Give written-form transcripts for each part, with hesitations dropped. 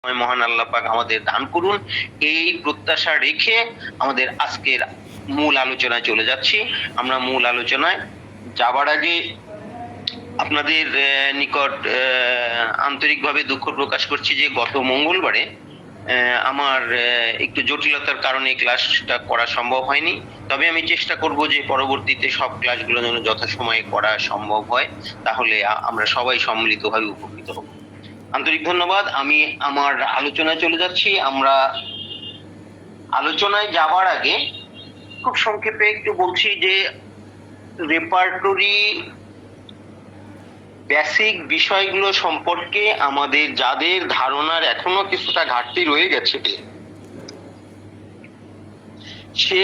মহান আল্লাহ পাক আমাদের দান করুন, এই প্রত্যাশা রেখে আমাদের আজকের মূল আলোচনায় চলে যাচ্ছি। আমরা মূল আলোচনায় যাবার আগে আপনাদের নিকট আন্তরিকভাবে দুঃখ প্রকাশ করছি যে গত মঙ্গলবারে আমার একটু জটিলতার কারণে ক্লাসটা করা সম্ভব হয়নি। তবে আমি চেষ্টা করব যে পরবর্তীতে সব ক্লাসগুলো যেন যথাসময়ে করা সম্ভব হয়, তাহলে আমরা সবাই সম্মিলিতভাবে উপকৃত হব। আন্তরিক ধন্যবাদ। আমি আমার আলোচনায় চলে যাচ্ছি। আমরা আলোচনায় যাওয়ার আগে খুব সংক্ষেপে একটু বলছি যে রেপার্টরি বেসিক বিষয়গুলো সম্পর্কে আমাদের যাদের ধারণার এখনো কিছুটা ঘাটতি রয়ে গেছে, সে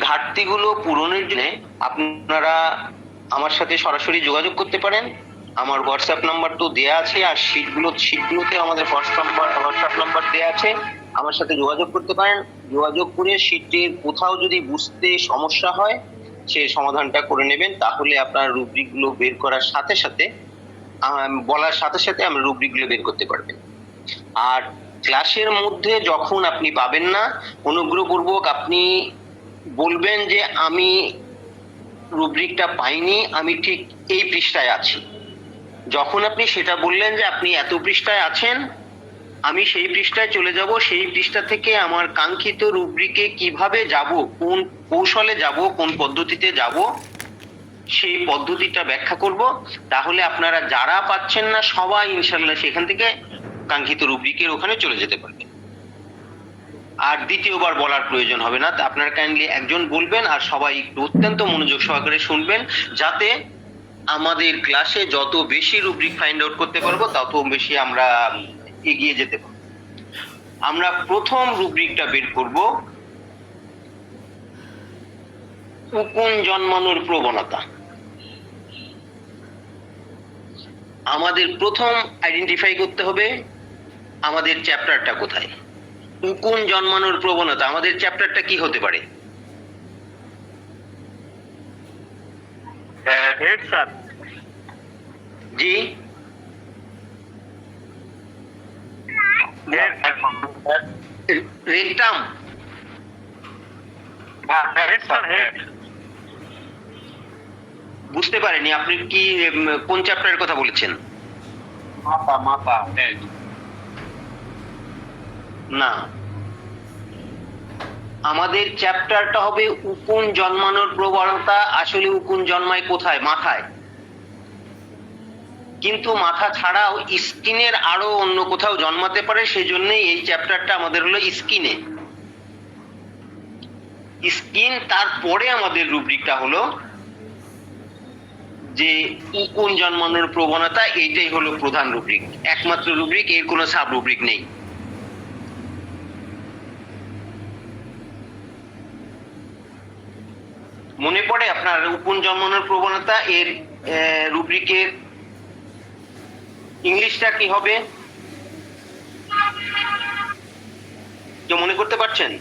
ঘাটতিগুলো পূরণের জন্য আপনারা আমার সাথে সরাসরি যোগাযোগ করতে পারেন। আমার হোয়াটসঅ্যাপ নাম্বার তো দেয়া আছে, আর শীটগুলোতে আমাদের হোয়াটসঅ্যাপ নাম্বার দেয়া আছে। আমার সাথে যোগাযোগ করতে পারেন। যোগাযোগ করে শীটের কোথাও যদি বুঝতে সমস্যা হয় সে সমাধানটা করে নেবেন, তাহলে আপনার রুব্রিকগুলো বের করার সাথে সাথে বলার সাথে সাথে আমরা রুব্রিকগুলো বের করতে পারবেন। আর ক্লাসের মধ্যে যখন আপনি পাবেন না, অনুগ্রহপূর্বক আপনি বলবেন যে আমি রুব্রিকটা পাইনি, আমি ঠিক এই পৃষ্ঠায় আছি। যখন আপনি সেটা বললেন যে আপনি এত পৃষ্ঠায় আছেন, আমি সেই পৃষ্ঠায় চলে যাব, সেই পৃষ্ঠা থেকে আমার কাঙ্ক্ষিত রুব্রিকে কিভাবে যাব, কোন কৌশলে যাব, কোন পদ্ধতিতে যাব, সেই পদ্ধতিটা ব্যাখ্যা করব। তাহলে আপনারা যারা পাচ্ছেন না সবাই ইনশাল্লাহ সেখান থেকে কাঙ্ক্ষিত রুব্রিকের ওখানে চলে যেতে পারবেন। আর দ্বিতীয়বার বলার প্রয়োজন হবে না। আপনারা কাইন্ডলি একজন বলবেন আর সবাই একটু অত্যন্ত মনোযোগ সহকারে শুনবেন, যাতে আমাদের ক্লাসে যত বেশি রুব্রিক ফাইন্ড আউট করতে পারবো তত বেশি আমরা এগিয়ে যেতে পারবো। আমরা প্রথম রুব্রিকটা বের করব, উকুন জন্মানোর প্রবণতা। আমাদের প্রথম আইডেন্টিফাই করতে হবে আমাদের চ্যাপ্টারটা কোথায়। উকুন জন্মানোর প্রবণতা, আমাদের চ্যাপ্টারটা কি হতে পারে? Head sir. জি, রেকটাম। বুঝতে পারেনি, আপনি কি কোন চ্যাপ্টারের কথা বলেছেন? মাথা না, আমাদের চ্যাপ্টারটা হবে উকুন জন্মানোর প্রবণতা। আসলে উকুন জন্মায় কোথায়? মাথায়। কিন্তু মাথা ছাড়াও স্কিনের আরো অন্য কোথাও জন্মাতে পারে, সেজন্যই এই চ্যাপ্টারটা আমাদের হলো স্কিনে। স্কিন, তারপরে আমাদের রুব্রিকটা হলো যে উকুন জন্মানোর প্রবণতা। এইটাই হলো প্রধান রুব্রিক, একমাত্র রুব্রিক, এর কোনো সাব রুব্রিক নেই। মনে পড়ে আপনার উকুন জন্মানোর প্রবণতা এর রুব্রিকের ইংলিশটা কি হবে? কেউ মনে করতে পারছেন?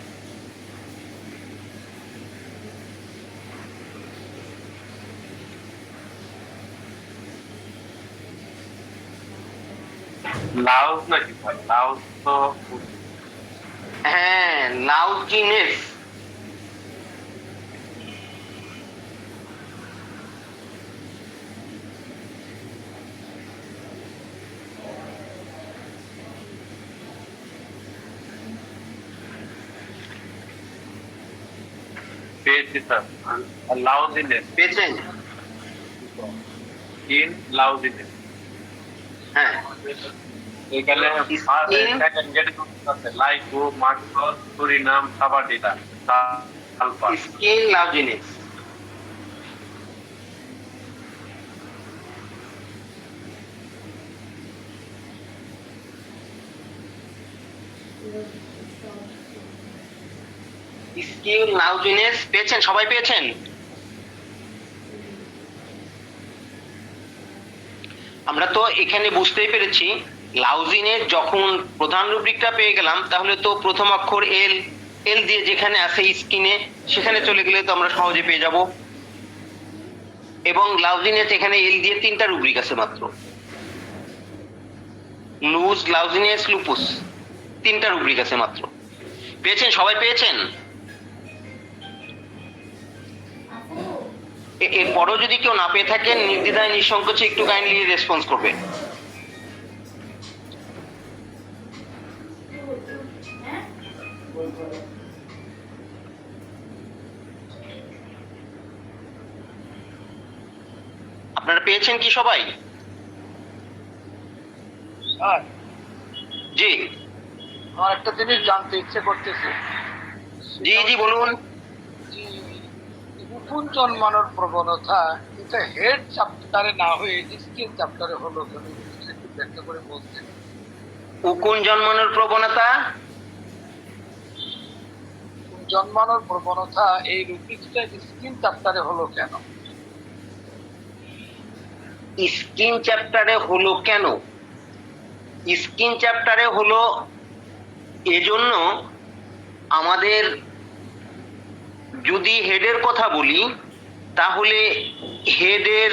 লাউজ নাকি ভাই? লাউজ তো হ্যাঁ, লাউজিনেস। পেয়েছি স্যার। লাউজিনেস পেয়েছেন? In lousiness. হ্যাঁ, এখানে lyco, mercs, psorinum, sabadilla, sulphur. Skin lousiness. Skin lousiness পেয়েছেন? সবাই পেয়েছেন? আমরা তো এখানে বুঝতেই পেরেছি লাউজিনের যখন প্রধান রুব্রিকটা পেয়ে গেলাম, তাহলে তো প্রথম অক্ষর এল, এল দিয়ে যেখানে আছে স্কিনে সেখানে চলে গেলে তো আমরা সহজে পেয়ে যাব। এবং লাউজিনের এখানে এল দিয়ে 3টা রুব্রিক আছে মাত্র। লুজ, লাউজিনিয়াস, লুপুস, 3টা রুব্রিক আছে মাত্র। পেয়েছেন? সবাই পেয়েছেন? এরপরও যদি কেউ না পেয়ে থাকেন, নির্দ্বিধায় নিঃসংকোচে একটু কাইন্ডলি রেসপন্স করবে। আপনারা পেয়েছেন কি সবাই? স্যার, জি আমার একটা জিনিস জানতে ইচ্ছে করতেছে। জি জি বলুন। যে উকুন জন্মানোর প্রবণতা এটা হেড চ্যাপ্টারে না হয়ে স্কিন চ্যাপ্টারে হলো কেন? একটু ব্যাখ্যা করে বলতেন। উকুন জন্মানোর প্রবণতা উকুন জন্মানোর প্রবণতা এই রুব্রিক্সটা স্কিন চ্যাপ্টারে হলো কেন? স্কিন চ্যাপ্টারে হলো কেন? স্কিন চ্যাপ্টারে হলো এজন্য, আমাদের যদি হেডের কথা বলি তাহলে হেডের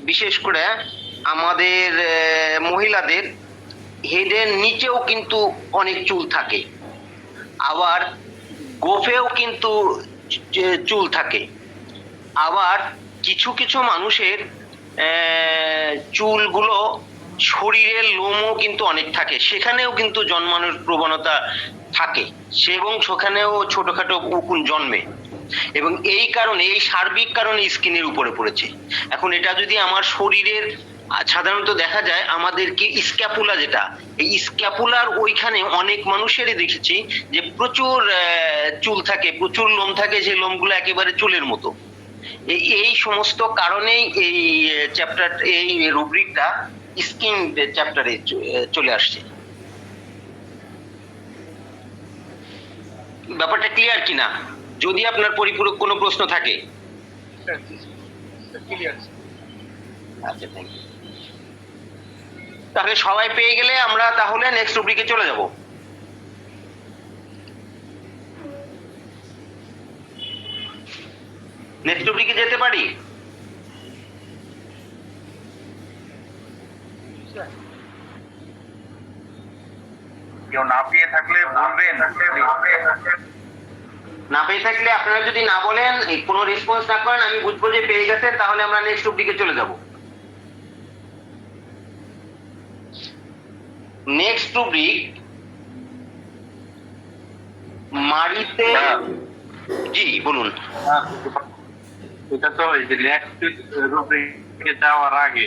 বিশেষ করে আমাদের মহিলাদের হেডের নিচেও কিন্তু অনেক চুল থাকে, আবার গোফেও কিন্তু চুল থাকে, আবার কিছু কিছু মানুষের চুলগুলো শরীরের লোমও কিন্তু অনেক থাকে, সেখানেও কিন্তু জন্মানোর প্রবণতা থাকে, এবং সেখানেও ছোটখাটো উকুন জন্মে। এবং এই কারণে, এই সার্বিক কারণে স্কিনের উপরে পড়েছে। এখন এটা যদি আমার শরীরের সাধারণত দেখা যায় আমাদের কি স্ক্যাপুলা, যেটা এই স্ক্যাপুলার ওইখানে অনেক মানুষেরই দেখেছি যে প্রচুর চুল থাকে, প্রচুর লোম থাকে, যে লোমগুলো একেবারে চুলের মতো। এই সমস্ত কারণেই এই চ্যাপ্টার, এই রুব্রিকটা স্কিন চ্যাপ্টারে চলে আসছে। ব্যাপারটা ক্লিয়ার কিনা? যদি আপনার পরিপূরক কোনো প্রশ্ন থাকে। ক্লিয়ার। আচ্ছা, থ্যাংক ইউ। তাহলে সবাই পেয়ে গেলে আমরা তাহলে নেক্সট রুব্রিকে চলে যাব। নেক্সট রুব্রিকে যেতে পারি? কেউ না পেয়ে থাকলে বলবেন। না পেয়ে থাকলে আপনারা যদি না বলেন, কোনো রেসপন্স না করেন, আমি বুঝবো যে পেয়ে গেছেন, তাহলে আমরা নেক্সট রুব্রিকে চলে যাব। নেক্সট রুব্রিক মারিতে। জি বলুন। এটা তো এই যে নেক্সট রুব্রিকে যাওয়ার আগে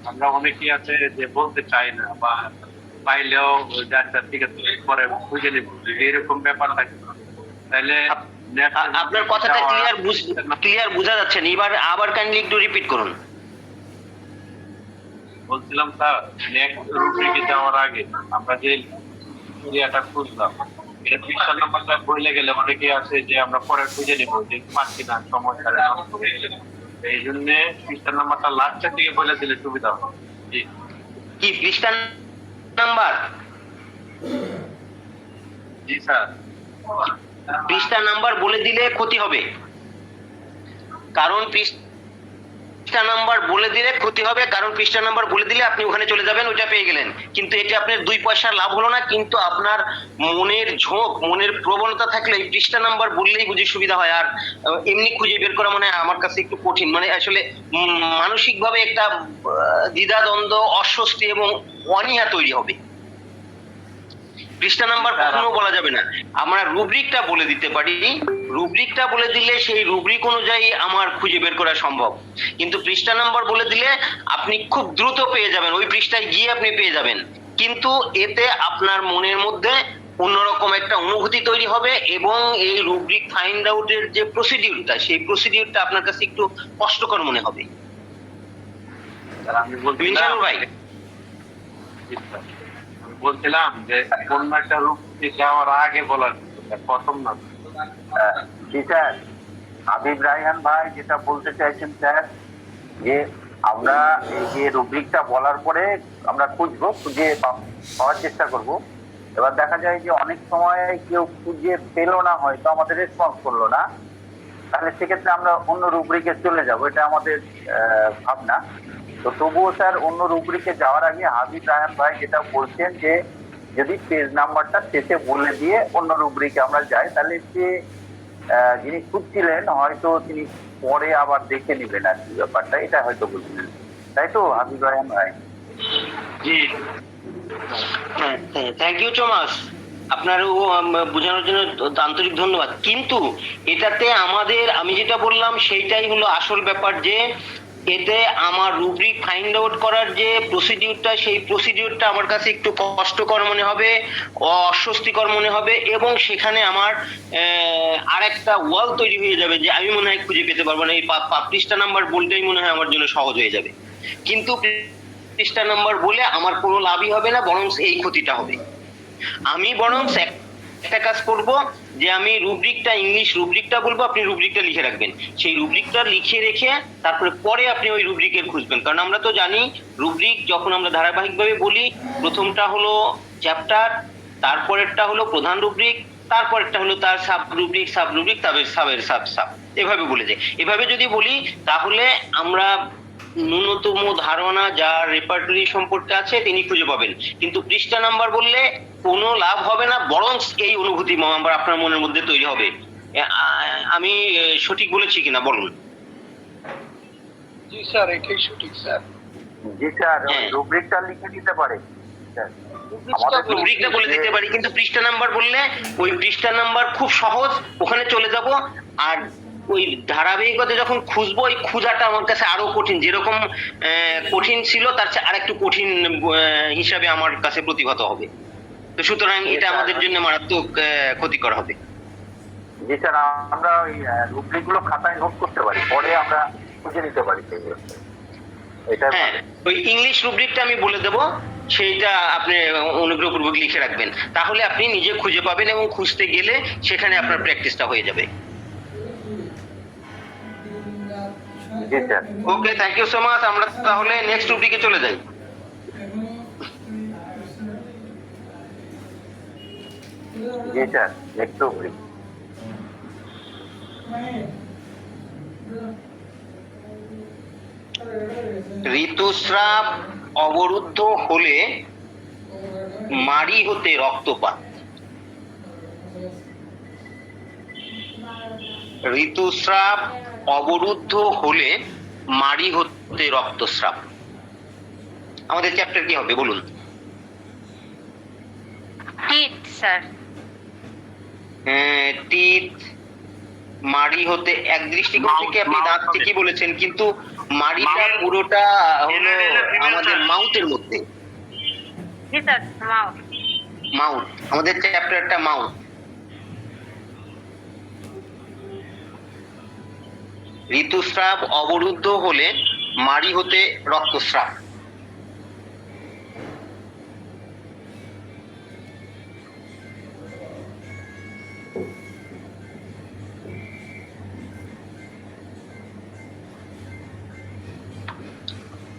আমরা অনেকেই আছে যে বলতে চাই না, বা পাইলেও আচ্ছা ঠিক আছে পরে বুঝে নিব, এরকম ব্যাপার থাকে। তাহলে আপনার কথাটা ক্লিয়ার বোঝা যাচ্ছে না, এবার আবার কাইন্ডলি একটু রিপিট করুন। বলছিলাম স্যার, নেক্সট রুব্রিকে যাওয়ার আগে আমরা যে এরিয়াটা খুঁজলাম, এটা পৃষ্ঠা নাম্বারটা বলে গেলে অনেকে আছে যে আমরা পরে খুঁজে নিব যে পাচ্ছি না, সমস্যা। এই জন্য পৃষ্ঠা নাম্বারটা লাস্টের দিকে বলে দিলে সুবিধা হবে। জি, কি পৃষ্ঠা নাম্বার? জি স্যার। পৃষ্ঠা নাম্বার বলে দিলে ক্ষতি হবে, কারণ পৃষ্ঠা নাম্বার বলে দিলে ক্ষতি হবে, কারণ পৃষ্ঠা নাম্বার বলে দিলে আপনি ওখানে চলে যাবেন, ওইটা পেয়ে গেলেন, কিন্তু এটা আপনার 2 পয়সার লাভ হলো না। কিন্তু আপনার মনের ঝোঁক, মনের প্রবণতা থাকলে এই পৃষ্ঠা নাম্বার বললেই বুঝি সুবিধা হয়। আর এমনি খুঁজে বের করা মানে আমার কাছে একটু কঠিন, মানে আসলে মানসিকভাবে একটা দ্বিধাদ্বন্দ্ব, অস্বস্তি এবং অনীহা তৈরি হবে। পৃষ্ঠা নাম্বার কখনো বলা যাবে না, আমরা রুব্রিকটা বলে দিতে পারি। রুব্রিকটা বলে দিলে সেই রুব্রিক অনুযায়ী আমার খুঁজে বের করা সম্ভব, কিন্তু পৃষ্ঠা নাম্বার বলে দিলে আপনি খুব দ্রুত পেয়ে যাবেন, ওই পৃষ্ঠায় গিয়ে আপনি পেয়ে যাবেন, কিন্তু এতে আপনার মনের মধ্যে অন্যরকম একটা অনুভূতি তৈরি হবে, এবং এই রুব্রিক ফাইন্ড আউটের যে প্রসিডিউরটা, সেই প্রসিডিউরটা আপনার কাছে একটু কষ্টকর মনে হবে। আমি বলছিলাম যে কোন একটা রুব্রিকে যাওয়ার আগে বলার প্রথম না। স্যার, হাবিব রায়হান ভাই যেটা বলতে চাইছেন স্যার, যে আমরা এই যে রুব্রিকটা বলার পরে আমরা খুঁজবো, খুঁজে পাওয়ার চেষ্টা করব। এবার দেখা যায় যে অনেক সময় কেউ খুঁজে পেলো না, হয়তো আমাদের রেসপন্স করলো না, তাহলে সেক্ষেত্রে আমরা অন্য রুব্রিকে চলে যাব, এটা আমাদের ভাবনা। তো তবুও স্যার অন্য রুব্রিকে যাওয়ার আগে হাবিব রায়হান ভাই যেটা বলছেন যে যদি পেজ নাম্বারটা শেষে বলে দিয়ে অন্য রুব্রিকে আমরা যাই, তাহলে যে যিনি খুঁজছিলেন হয়তো তিনি পরে আবার দেখে নেবেন আর কি ব্যাপারটা, এটা হয়তো বলছিলেন, তাই তো হাবিব রায়হান ভাই? জি হ্যাঁ, থ্যাংক ইউ সো মাচ। আপনার বোঝানোর জন্য আন্তরিক ধন্যবাদ। কিন্তু এটাতে আমাদের, আমি যেটা বললাম সেইটাই হলো আসল ব্যাপার, যে এতে আমার রুব্রিক ফাইন্ড আউট করার যে প্রসিডিউরটা, সেই প্রসিডিউরটা আমার কাছে একটু কষ্টকর মনে হবে, অস্বস্তিকর মনে হবে, এবং সেখানে আমার আরেকটা ওয়াল তৈরি হয়ে যাবে যে আমি মনে হয় খুঁজে পেতে পারবো না। এই পৃষ্ঠা নাম্বার বলতেই মনে হয় আমার জন্য সহজ হয়ে যাবে, কিন্তু পৃষ্ঠা নাম্বার বলে আমার কোনো লাভই হবে না, বরং এই ক্ষতিটা হবে। আমি বরং একটা কাজ করব, যে আমি রুব্রিকটা, ইংলিশ রুব্রিকটা বলবো, আপনি রুব্রিকটা লিখে রাখবেন। সেই রুব্রিকটা লিখে রেখে তারপরে পরে আপনি ওই রুব্রিকের খুঁজবেন। কারণ আমরা তো জানি রুব্রিক যখন আমরা ধারাবাহিকভাবে বলি, প্রথমটা হলো চ্যাপ্টার, তারপরেরটা হলো প্রধান রুব্রিক, তারপরেরটা হলো তার সাব রুব্রিক, সাব রুব্রিক, তারপরে সাবের সাব সাব, এভাবে বলে যায়। এভাবে যদি বলি তাহলে আমরা ন্যূনতম ধারণা যার রেপার্টরি সম্পর্কে আছে তিনি খুঁজে পাবেন। কিন্তু পৃষ্ঠা নাম্বার বললে কোনো লাভ হবে না, বরং এই অনুভূতি আমার আপনার মনের মধ্যে তৈরি হবে। আমি সঠিক বলেছি কিনা বলুন? জি স্যার, এটাই সঠিক স্যার। জি স্যার, হ্যাঁ। রুব্রিকটা লিখে দিতে পারে স্যার। রুব্রিকটা বলে দিতে পারি, কিন্তু পৃষ্ঠা নাম্বার বললে ওই পৃষ্ঠা নাম্বার খুব সহজ, ওখানে চলে যাব। আর ওই ধারাবাহিকতা যখন খুঁজবো, ওই খুঁজাটা আমার কাছে আরো কঠিন, যেরকম কঠিন ছিল তার চেয়ে আরেকটু কঠিন হিসাবে আমার কাছে প্রতিভাত হবে। তো সুতরাং এটা আমাদের জন্য মারাত্মক ক্ষতিকর হবে। জি স্যার, আমরা ওই রুব্রিক গুলো খাতায় নোট করতে পারি, পরে আমরা খুঁজে নিতে পারি সেগুলো। এটা হ্যাঁ, ওই ইংলিশ রুব্রিকটা আমি বলে দেবো, সেইটা আপনি অনুগ্রহপূর্বক লিখে রাখবেন, তাহলে আপনি নিজে খুঁজে পাবেন এবং খুঁজতে গেলে সেখানে আপনার প্র্যাকটিসটা হয়ে যাবে। জি sir. Okay, thank you so much. আমরা তাহলে নেক্সট রুব্রিকে চলে যাই। জি স্যার, নেক্সট রুব্রিক। ঋতুস্রাব অবরুদ্ধ হলে মাড়ি হতে রক্তপাত। ঋতুস্রাব অবরুদ্ধ হলে মাড়ি হতে রক্তস্রাব। আমাদের চ্যাপ্টার কি হবে বলুন? Teeth sir. টিথ, মাড়ি হতে এক দৃষ্টিকোণ থেকে আপনি দাঁত ঠিকই বলেছেন, কিন্তু মাড়িটা পুরোটা হলো আমাদের মাউথের মধ্যে। জি স্যার, মাউথ। মাউথ, আমাদের চ্যাপ্টারটা মাউথ। ঋতুস্রাব অবরুদ্ধ হলে মাড়ি হতে রক্তস্রাব।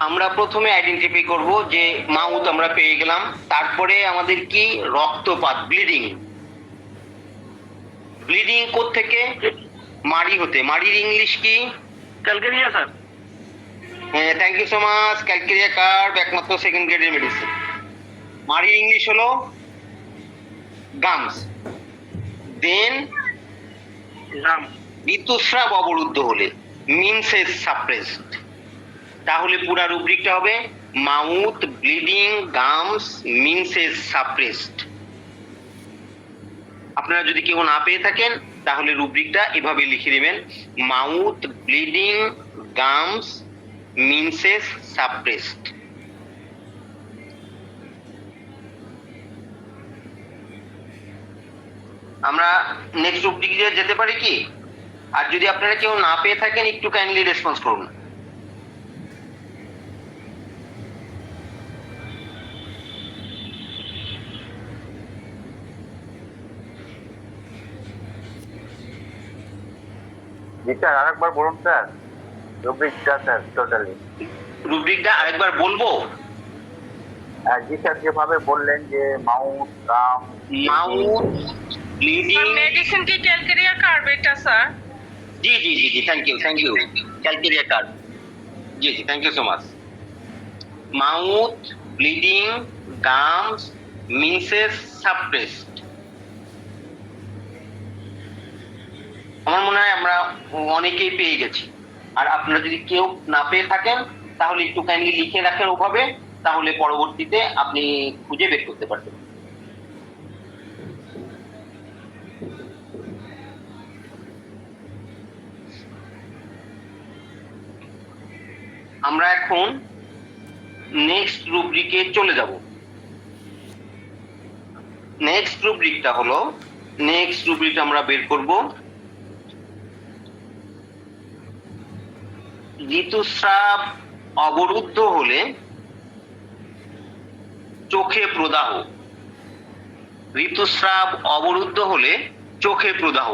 আমরা প্রথমে আইডেন্টিফাই করব যে মাউথ আমরা পেয়ে গেলাম, তারপরে আমাদের কি রক্তপাত, ব্লিডিং। ব্লিডিং কোত্থেকে? মাড়ি হতে। মাড়ির ইংলিশ কি? Calcarea sir. হ্যাঁ, thank you so much. Calcarea carb একমাত্র সেকেন্ড গ্রেডের মেডিসিন। মাড়ির ইংলিশ হলো গামস। দেন ঋতুস্রাব অবরুদ্ধ হলে মিনসেস সাপ্রেসড। তাহলে পুরা রুব্রিকটা হবে mouth, bleeding, gums, menses suppressed. আপনারা যদি কেউ না পেয়ে থাকেন তাহলে রুব্রিকটা এভাবে লিখে দিবেন, mouth, bleeding, gums, menses suppressed. আমরা নেক্সট রুব্রিকে যেতে পারি কি? আর যদি আপনারা কেউ না পেয়ে থাকেন একটু কাইন্ডলি রেসপন্স করুন। জি স্যার, আরেকবার বলুন স্যার রুব্রিকটা স্যার টোটালি। রুব্রিকটা আরেকবার বলবো? জি স্যার, যেভাবে বললেন যে mouth, gum, mouth, bleeding. Medicine কি ক্যালকেরিয়া কার্ব এটা স্যার? জি জি জি জি, thank you, thank you. Calcarea carb. জি জি, thank you so much. Mouth bleeding, gums, menses suppressed. আমার মনে হয় আমরা অনেকেই পেয়ে গেছি। আর আপনারা যদি কেউ না পেয়ে থাকেন তাহলে একটু কাইন্ডলি লিখে রাখেন ওভাবে, তাহলে পরবর্তীতে আপনি খুঁজে বের করতে পারবেন। আমরা এখন নেক্সট রুব্রিকে চলে যাব। নেক্সট রুব্রিকটা হলো, নেক্সট রুব্রিকটা আমরা বের করব ঋতুস্রাব অবরুদ্ধ হলে চোখে প্রদাহ। ঋতুস্রাব অবরুদ্ধ হলে চোখে প্রদাহ।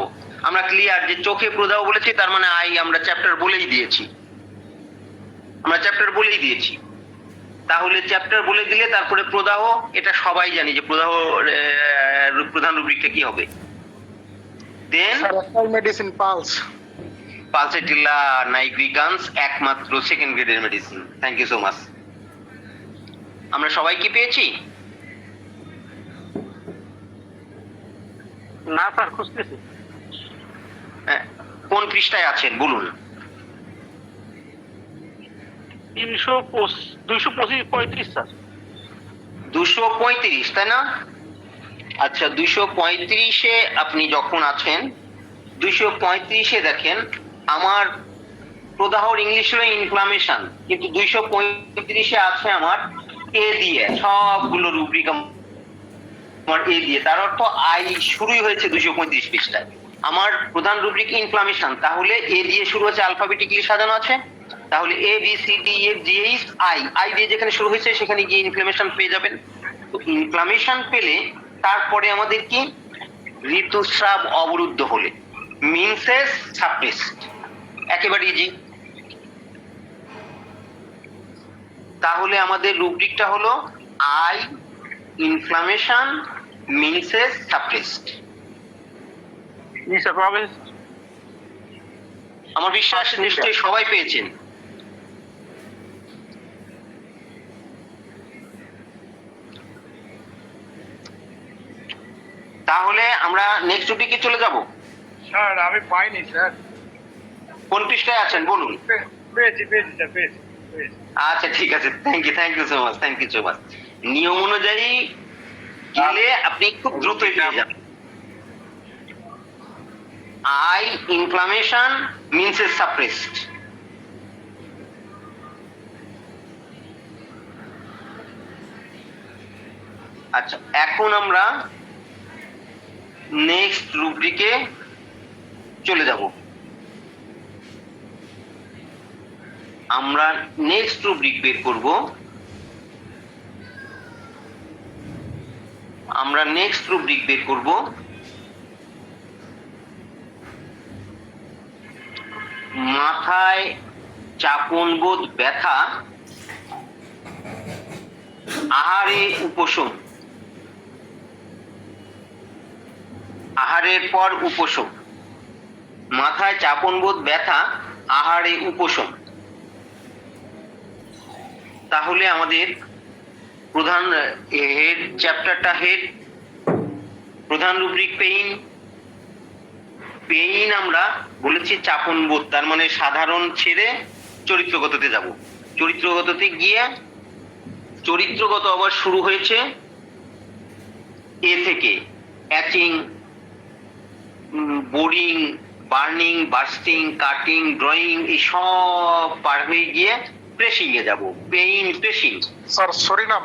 আমরা ক্লিয়ার যে চোখে প্রদাহ বলেছি, তার মানে আমরা চ্যাপ্টার বলেই দিয়েছি, তাহলে চ্যাপ্টার বলে দিলে তারপরে প্রদাহ, এটা সবাই জানি যে প্রদাহ প্রধান রুব্রিকটা কি হবে। Then medicine puls, pulsatilla nigricans একমাত্র সেকেন্ড গ্রেডের medicine. Thank you so much. আমরা সবাই কি পেয়েছি? না স্যার, খুঁজতেছি। কোন পৃষ্ঠায় আছেন বলুন? 235 স্যার। 235, তাই না? আচ্ছা, 235-এ আপনি যখন আছেন, 235-এ দেখেন আমার প্রদাহর ইংলিশ হলো ইনফ্লামেশন, কিন্তু 235-এ আছে আমার এ দিয়ে, সবগুলো রুব্রিক আমার এ দিয়ে। তার অর্থ আই শুরুই হয়েছে 235 পৃষ্ঠায়। আমার প্রধান রুব্রিক ইনফ্লামেশন, তাহলে এ দিয়ে শুরু হচ্ছে, অ্যালফাবেটিক্যালি সাজানো আছে, তাহলে A B C D F G H I, I দিয়ে যেখানে শুরু হয়েছে সেখানে গিয়ে ইনফ্লামেশন পেয়ে যাবেন। তো ইনফ্লামেশন পেলে তারপরে আমাদের কি, ঋতুস্রাব অবরুদ্ধ হলে মিনসেস সাপ্রেসড, একেবারে ইজি। তাহলে আমাদের রুব্রিকটা হলো আই ইনফ্লামেশন মিনসেস সাপ্রেসড। আমার বিশ্বাস নিশ্চয়ই সবাই পেয়েছেন। তাহলে আমরা নেক্সট রুব্রিকে চলে যাব। স্যার আমি পাইনি স্যার। কোন পৃষ্ঠায় আছেন বলুন? পেয়েছি স্যার, পেয়েছি। আচ্ছা ঠিক আছে, থ্যাংক ইউ সো মাচ। নিয়ম অনুযায়ী গেলে আপনি খুব দ্রুতই পেয়ে যাবেন। I inflammation menses suppressed. আচ্ছা, এখন আমরা নেক্সট রুব্রিকে চলে যাব। আমরা নেক্সট রুব্রিক বের করব। মাথায় চাপনবোধ ব্যথা, আহারে উপশম। আহারের পর উপশম। মাথায় চাপনবোধ ব্যথা, আহারে উপশম। তাহলে আমাদের প্রধান হেড চ্যাপ্টারটা হেড, প্রধান রুব্রিক পেইন আমরা বলেছি চাপনবোধ, তার মানে সাধারণ ছেড়ে চরিত্রগততে যাব। চরিত্রগততে গিয়ে চরিত্রগত আবার শুরু হয়েছে এ থেকে, aching, boring, burning, bursting, cutting, drawing, এই সব পার হয়ে গিয়ে প্রেসিং এ যাব। Pain pressing. Sir psorinum.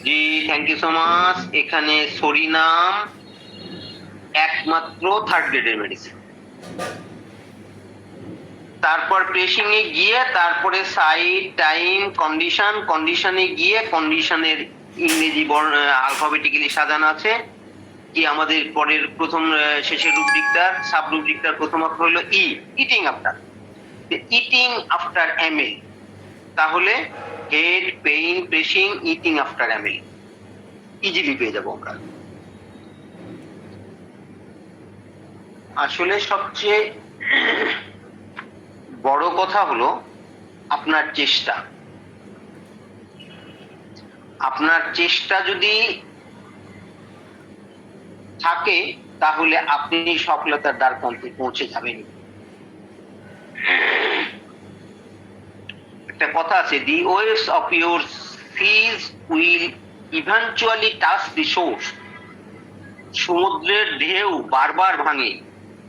জি থ্যাংক ইউ সো মাচ। এখানে সরিনাম একমাত্র থার্ড গ্রেডের মেডিসিন। তারপর প্রেসিং এ গিয়ে তারপরে সাইড, টাইম, কন্ডিশনে গিয়ে কন্ডিশনের ইংরেজি আলফাবেটিক্যালি সাজানো আছে। কি আমাদের পরের প্রথম শেষের রুব্রিকটার সাব রুব্রিকটার প্রথম অক্ষর হলো ই, ইটিং আফটার এমএল। তাহলে head, pain, pressing, eating after ML easily পেয়ে যাবো আমরা। আসলে সবচেয়ে বড় কথা হলো আপনার চেষ্টা। আপনার চেষ্টা যদি থাকে তাহলে আপনি সফলতার দ্বার প্রান্তে পৌঁছে যাবেন। একটা কথা আছে, the waves of your seas will eventually touch the shore. সমুদ্রের ঢেউ বারবার ভাঙে,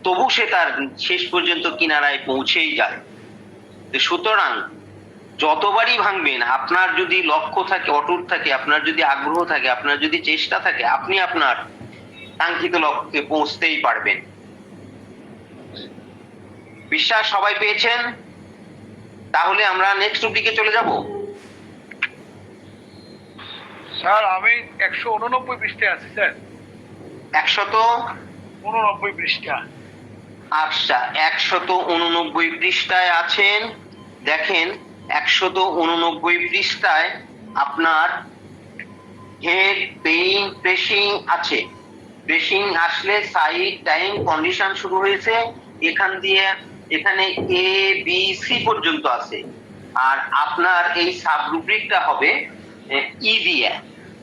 তবু সে তার শেষ পর্যন্ত কিনারায় পৌঁছেই যায়। তো সুতরাং যতবারই ভাঙবেন, আপনার যদি লক্ষ্য থাকে, অটুট থাকে, আপনার যদি আগ্রহ থাকে, আপনার যদি চেষ্টা থাকে, আপনি আপনার কাঙ্ক্ষিত লক্ষ্যে পৌঁছতেই পারবেন। বিশ্বাস সবাই পেয়েছেন? তাহলে আমরা নেক্সট টপিকে চলে যাব। স্যার আমি 189 পৃষ্ঠায় আছি স্যার। 189 পৃষ্ঠা। আচ্ছা, 189 পৃষ্ঠায় আছেন। দেখেন 189 পৃষ্ঠায় আপনার হেড, পেইন, প্রেসিং আছে। প্রেসিং আসলে সাইড, টাইম, কন্ডিশন শুরু হয়েছে, এখানে এ বি সি পর্যন্ত আছে। আর আপনার এই সাব রুব্রিকটা হবে ই দিয়ে।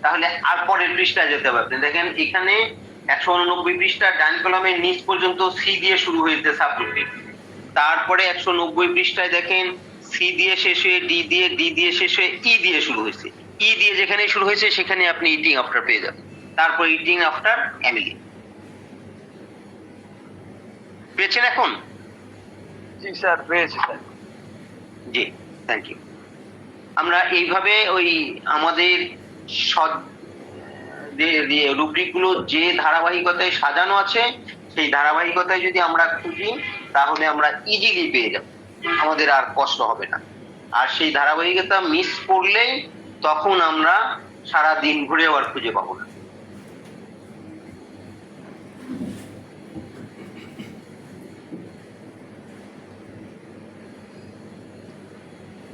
তাহলে আর পরের পৃষ্ঠায় যেতে হবে। আপনি দেখেন এখানে 189 পৃষ্ঠা ডান কলামের নিচ পর্যন্ত সি দিয়ে শুরু হয়েছে সাব রুব্রিক। তারপরে 190 পৃষ্ঠায় দেখেন সি দিয়ে শেষ হয়ে ডি দিয়ে শেষ হয়ে ই দিয়ে শুরু হয়েছে। ই দিয়ে যেখানে শুরু হয়েছে সেখানে আপনি ইটিং আফটার পেয়ে যাবেন। তারপর ইটিং আফটার এমিলি। পেয়েছেন এখন? জি স্যার, পেয়েছি স্যার। জি, থ্যাংক ইউ। আমরা এইভাবে ওই আমাদের রুব্রিক গুলো যে ধারাবাহিকতায় সাজানো আছে সেই ধারাবাহিকতায় যদি আমরা খুঁজি তাহলে আমরা ইজিলি পেয়ে যাব, আমাদের আর কষ্ট হবে না। আর সেই ধারাবাহিকতা মিস করলেই তখন আমরা সারা দিন ঘুরেও আর খুঁজে পাবো না।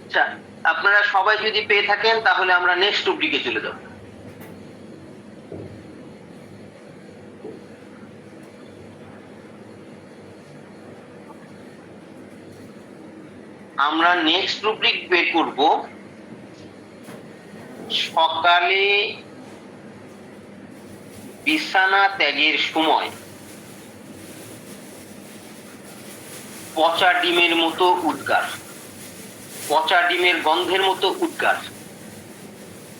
আচ্ছা, আপনারা সবাই যদি পেয়ে থাকেন তাহলে আমরা নেক্সট টপিকে চলে যাব। আমরা নেক্সট রুব্রিক বের করব সকালে বিছানা ত্যাগের সময় পচা ডিমের মতো উদ্গার, পচা ডিমের গন্ধের মতো উদ্গার।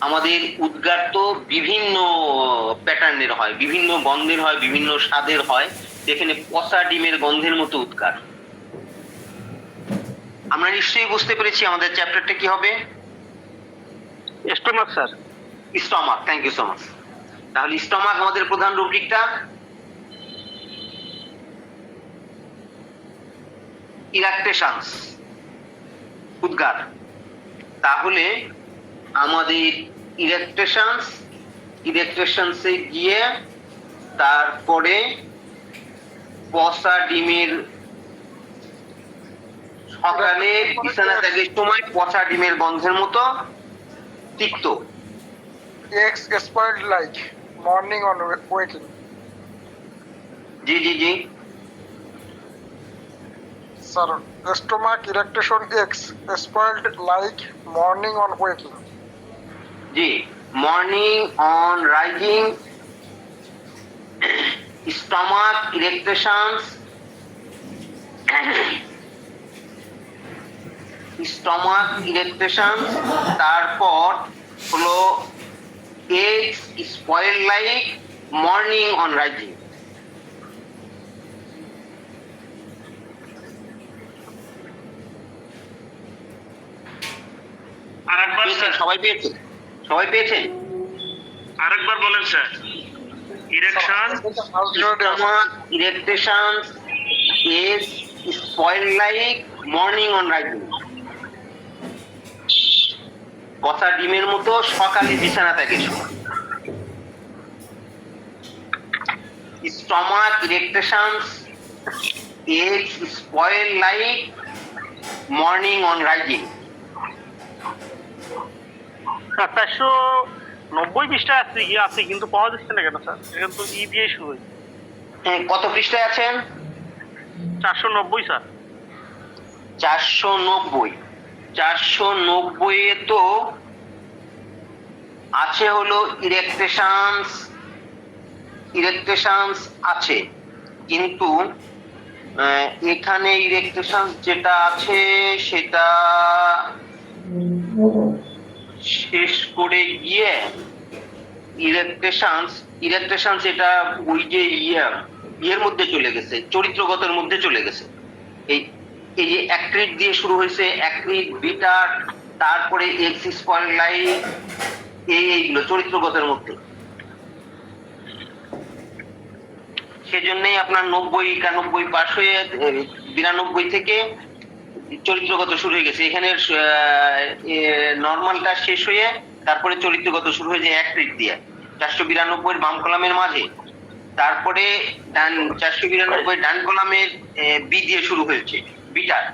আমাদের উদ্গার তো বিভিন্ন প্যাটার্নের হয়, বিভিন্ন গন্ধের হয়, বিভিন্ন স্বাদের হয়। এখানে পচা ডিমের গন্ধের মতো উদ্গার। আমরা নিশ্চয়ই বুঝতে পেরেছি আমাদের চ্যাপ্টারটা কি হবে। Stomach sir. Stomach, thank you so much. তাহলে স্টমাক আমাদের প্রধান রুব্রিকটা। ইরাকটেশনস, উদ্গার। তাহলে আমাদের ইরেকটেশনসে গিয়ে তারপরে পচা ডিমের, সকালে বিছানা ত্যাগের সময় পচা ডিমের গন্ধের মতো তিক্ত। Eggs spoiled like morning on waking. জি জি জি, Sir, stomach irritation eggs spoiled like morning on waking. জি, morning on rising, stomach eructations, stomach eructations. তারপর হলো eggs spoiled like morning on rising। আরেকবার পেয়েছেন? স্যার, সবাই পেয়েছেন? সবাই পেয়েছেন? আরেকবার বলেন sir. Erection, Stomach irritations, eggs spoiled like morning on rising। পচা ডিমের মতো সকালে বিছানা ত্যাগের সময়। Stomach eructations, eggs spoiled like morning on rising। 490 পৃষ্ঠা আছে কিন্তু পাওয়া যাচ্ছে না কেন স্যার? এখানে তো ই দিয়ে শুরু হয়েছে। হ্যাঁ, কত পৃষ্ঠায় আছেন? 490 স্যার। 490। 490 এ তো আছে হলো ইরেকটেশনস, ইরেকটেশনস আছে, কিন্তু এখানে ইরেকটেশনস যেটা আছে সেটা শেষ করে গিয়ে ইরেকটেশনস, ইরেকটেশনস এটা ওই যে ইয়ের মধ্যে চলে গেছে, চরিত্রগতের মধ্যে চলে গেছে। এই এই যে অ্যাক্রিড দিয়ে শুরু হয়েছে, অ্যাক্রিড, বিটার, তারপরে এক্স স্পয়েল লাইট, এইগুলো চরিত্রগতের মধ্যে। সেজন্যই আপনার 90-91 পাস হয়ে 92 থেকে চরিত্রগত শুরু হয়ে গেছে। এখানে নর্মালটা শেষ হয়ে তারপরে চরিত্রগত শুরু হয়ে যায় অ্যাক্রিড দিয়ে 492 বাম কলামের মাঝে, তারপরে ডান 492 ডান কলামের বি দিয়ে শুরু হয়েছে বিটার,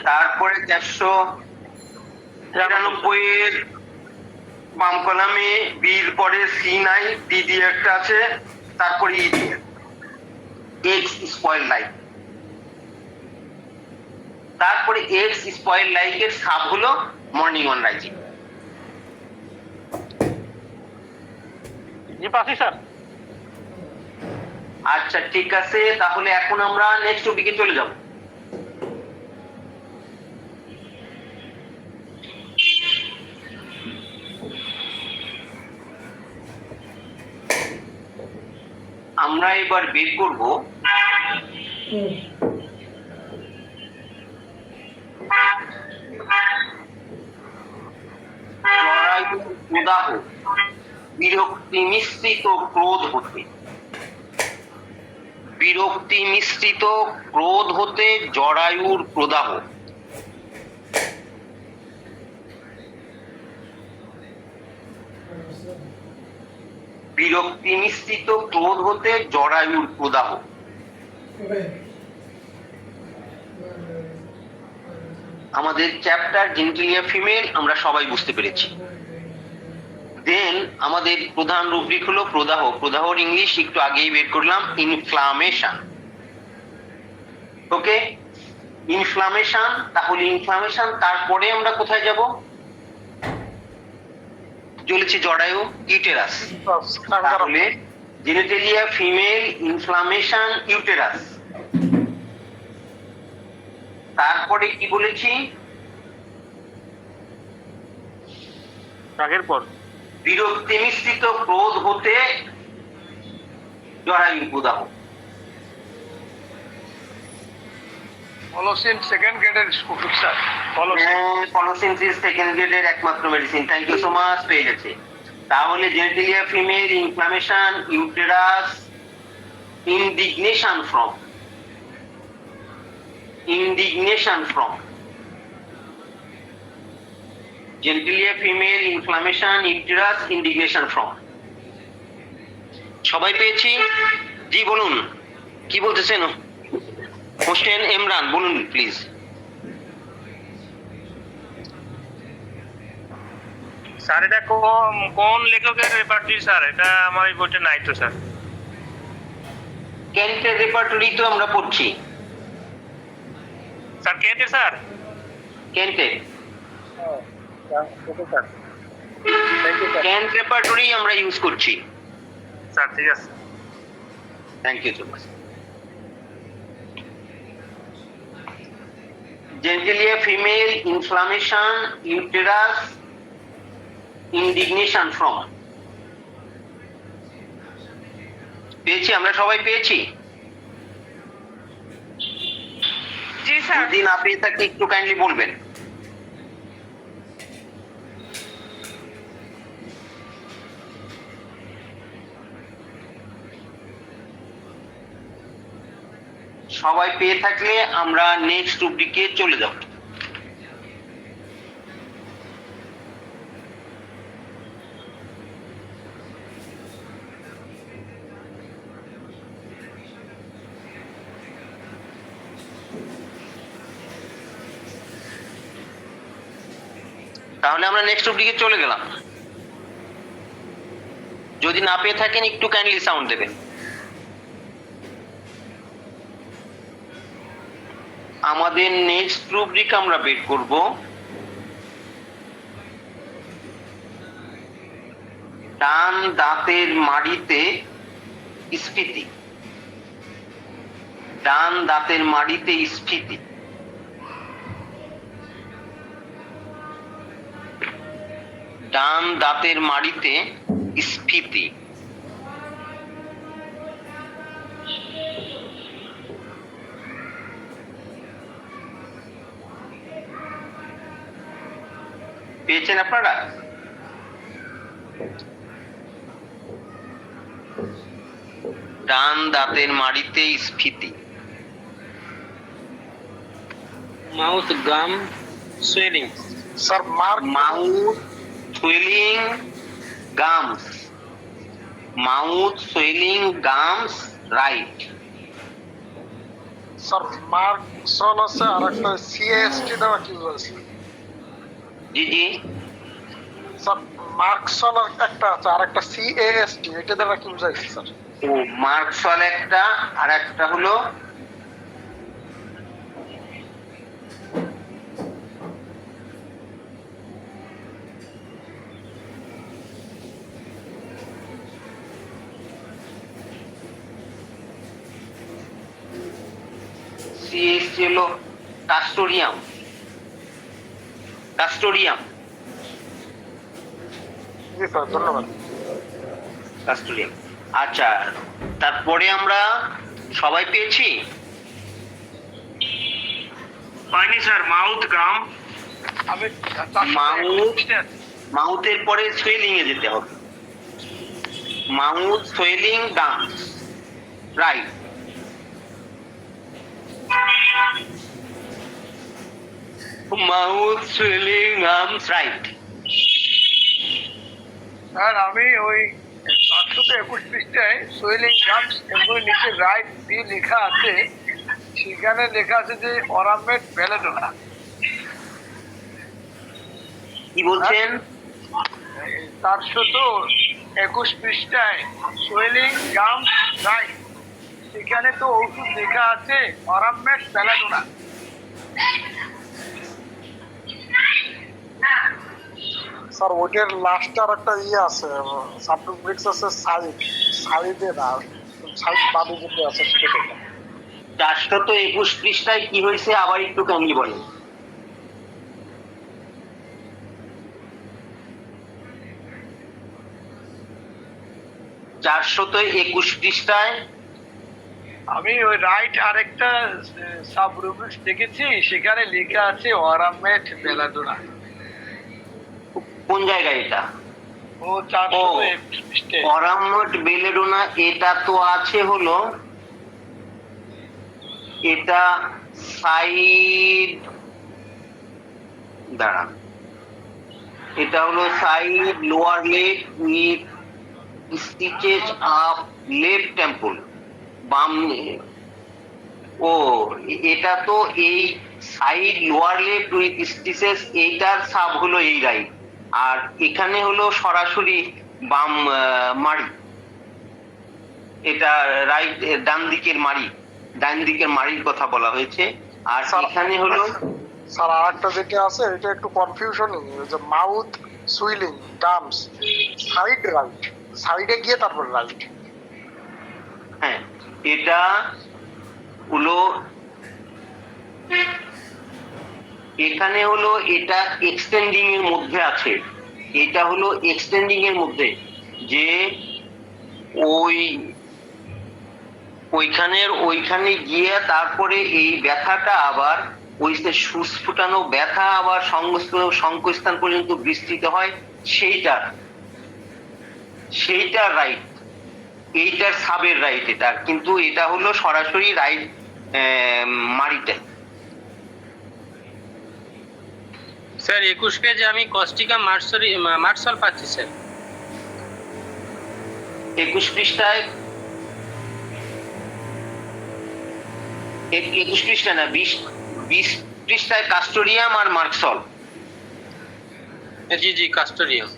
তারপরে 493 এর বাম কলামে বির পরে সি নাই, ডি দিয়ে একটা আছে, তারপরে ই দিয়ে এক্স স্পয়েল লাইট, তারপরে এক্স স্পয়েল লাইটের সাব হলো মর্নিং অন রাইজিং। জি পাচ্ছি স্যার। আচ্ছা ঠিক আছে, তাহলে এখন আমরা নেক্সট টপিকে চলে যাব। আমরা এবার বের করব প্রদাহ বিরক্তি মিশ্রিত ক্রোধ হতে, বিরক্তি মিশ্রিত ক্রোধ হতে জরায়ুর প্রদাহ। বিরক্তি মিশ্রিত ক্রোধ হতে জরায়ুর প্রদাহ। আমাদের চ্যাপ্টার জেনিটালিয়া ফিমেল আমরা সবাই বুঝতে পেরেছি। দেন আমাদের প্রধান রুব্রিক হলো প্রদাহ। প্রদাহর ইংলিশ একটু আগেই বের করলাম, ইনফ্লামেশন। ওকে, ইনফ্লামেশন। তাহলে ইনফ্লামেশন, তারপরে আমরা কোথায় যাব? চলেছি জরায়ু, ইউটেরাস। তাহলে জেনিটালিয়া ফিমেল, ইনফ্লামেশন, ইউটেরাস। তারপরে কি বলেছি? আগের পর বিরক্তি মিশ্রিত ক্রোধ হতে জরায়ু প্রদাহ। পলসিন সেকেন্ড গ্রেডের স্যার, পলোসিনসিস সেকেন্ড গ্রেডের একমাত্র medicine. Thank you so much, পেয়ে গেছে। তাহলে genitalia female, inflammation, uterus, indignation from, indignation from. Genitalia female, inflammation, uterus, indignation from. সবাই পেয়েছি? জি বলুন, কি বলতেছেন? হোসেন ইমরান বলুন প্লিজ। স্যার এটা কোন লেখকের রেপার্টরি স্যার? এটা আমার এই বইটা নাই তো স্যার। কেন্টের রেপার্টরি তো আমরা পড়ছি। স্যার কেটে স্যার, কেন্টে, স্যার কেন্ট রেপার্টরি আমরা ইউজ করছি। স্যার ঠিক আছে। Thank you so much. Genitalia female, inflammation, uterus, indignation from. পেয়েছি? আমরা সবাই পেয়েছি? জি স্যার। যদি না পেয়ে থাকলে একটু কাইন্ডলি বলবেন। সবাই পেয়ে থাকলে আমরা নেক্সট রুব্রিকে চলে যাব। তাহলে আমরা নেক্সট রুব্রিকে চলে গেলাম। যদি না পেয়ে থাকেন একটু কাইন্ডলি সাউন্ড দেবেন। আমাদের নেক্সট রুব্রিক আমরা বের করব ডান দাঁতের মাড়িতে স্ফীতি, ডান দাঁতের মাড়িতে স্ফীতি, ডান দাঁতের মাড়িতে স্ফীতি। পেয়েছেন আপনারা? ডান দাঁতের মাড়িতে স্ফীতি। Mouth gum swelling. Sir mark mouth swelling gums, mouth swelling gums right. Sir mark সল আছে আর একটা সিএসটি দেওয়া কি বলছে জি জি, স্যার মার্ক সল একটা আছে আর একটা সিএসটি, এটা দেওয়া কি বুঝাইছে স্যার? ও মার্কসল একটা, আর একটা হলো সিএসটি হলো কাস্টোরিয়াম, কাস্টোরিয়াম, জি স্যার ধন্যবাদ। কাস্টোরিয়াম। আচ্ছা, তারপরে আমরা সবাই পেয়েছি? পাইনি স্যার, মাউথ গাম। আমি মাউথ, মাউথের পরে সোয়েলিং এ যেতে হবে। Mouth swelling gums right. Mouth swelling gums right. Sir আমি ওই 721 পৃষ্ঠায় সোয়েলিং গামস এবং নিচে রাইট দিয়ে লেখা আছে, সেখানে লেখা আছে যে অরামেট বেলেডোনা। কি বলছেন? 421 পৃষ্ঠায় সোয়েলিং গামস রাইট, সেখানে তো ওষুধ লেখা আছে অরামেট বেলেডোনা। স্যার ওটার লাস্টে আর একটা ইয়ে আছে, সাবটুব্রিক্স আছে সাইডে না, সাইড বাদে যেতে আছে সেটা। 421 পৃষ্ঠায় কি হয়েছে আবার একটু কাইন্ডলি বলেন। চারশত 21 পৃষ্ঠায় আমি ওই রাইট আরেকটা সাবরুব্রিক্স দেখেছি, সেখানে লেখা আছে অরামেট বেলাডোনা। কোন জায়গায় এটা? ও 421 পৃষ্ঠায়। অরামেট বেলেডোনা এটা তো আছে হলো, এটা সাইড, দাঁড়ান, এটা হলো side lower leg with stitches up left temple, বাম। ও এটা তো এই side lower left with stitches, এইটার সাব হলো এই রাইট, আর এখানে হলো সরাসরি বাম মাড়ি, এটা রাইট, ডান দিকের মাড়ি, ডান দিকের মাড়ির কথা বলা হয়েছে। আর এখানে হলো স্যার আর একটা যেটা আছে এটা একটু কনফিউশনিং, যে mouth swelling gums side right, সাইডে গিয়ে তারপর রাইট। হ্যাঁ, এটা হলো, এখানে হলো এটা এক্সটেন্ডিং এর মধ্যে আছে, এটা হলো এক্সটেন্ডিং এর মধ্যে, যে ওইখানে গিয়ে তারপরে এই ব্যথাটা আবার ওই যে সুস্ফুটানো ব্যথা আবার সংকোস্থান পর্যন্ত বিস্তৃত হয়, সেইটার রাইট, এইটার সাবের রাইট এটা, কিন্তু এটা হলো সরাসরি রাইট মারিটাই। স্যার 21 পেজে আমি কস্টিকা মার্সল পাচ্ছি স্যার। 21 পৃষ্ঠায়, 21 পৃষ্ঠা না, 20 পৃষ্ঠায় কাস্টোরিয়াম আর মার্কসল। জি জি, কাস্টোরিয়াম।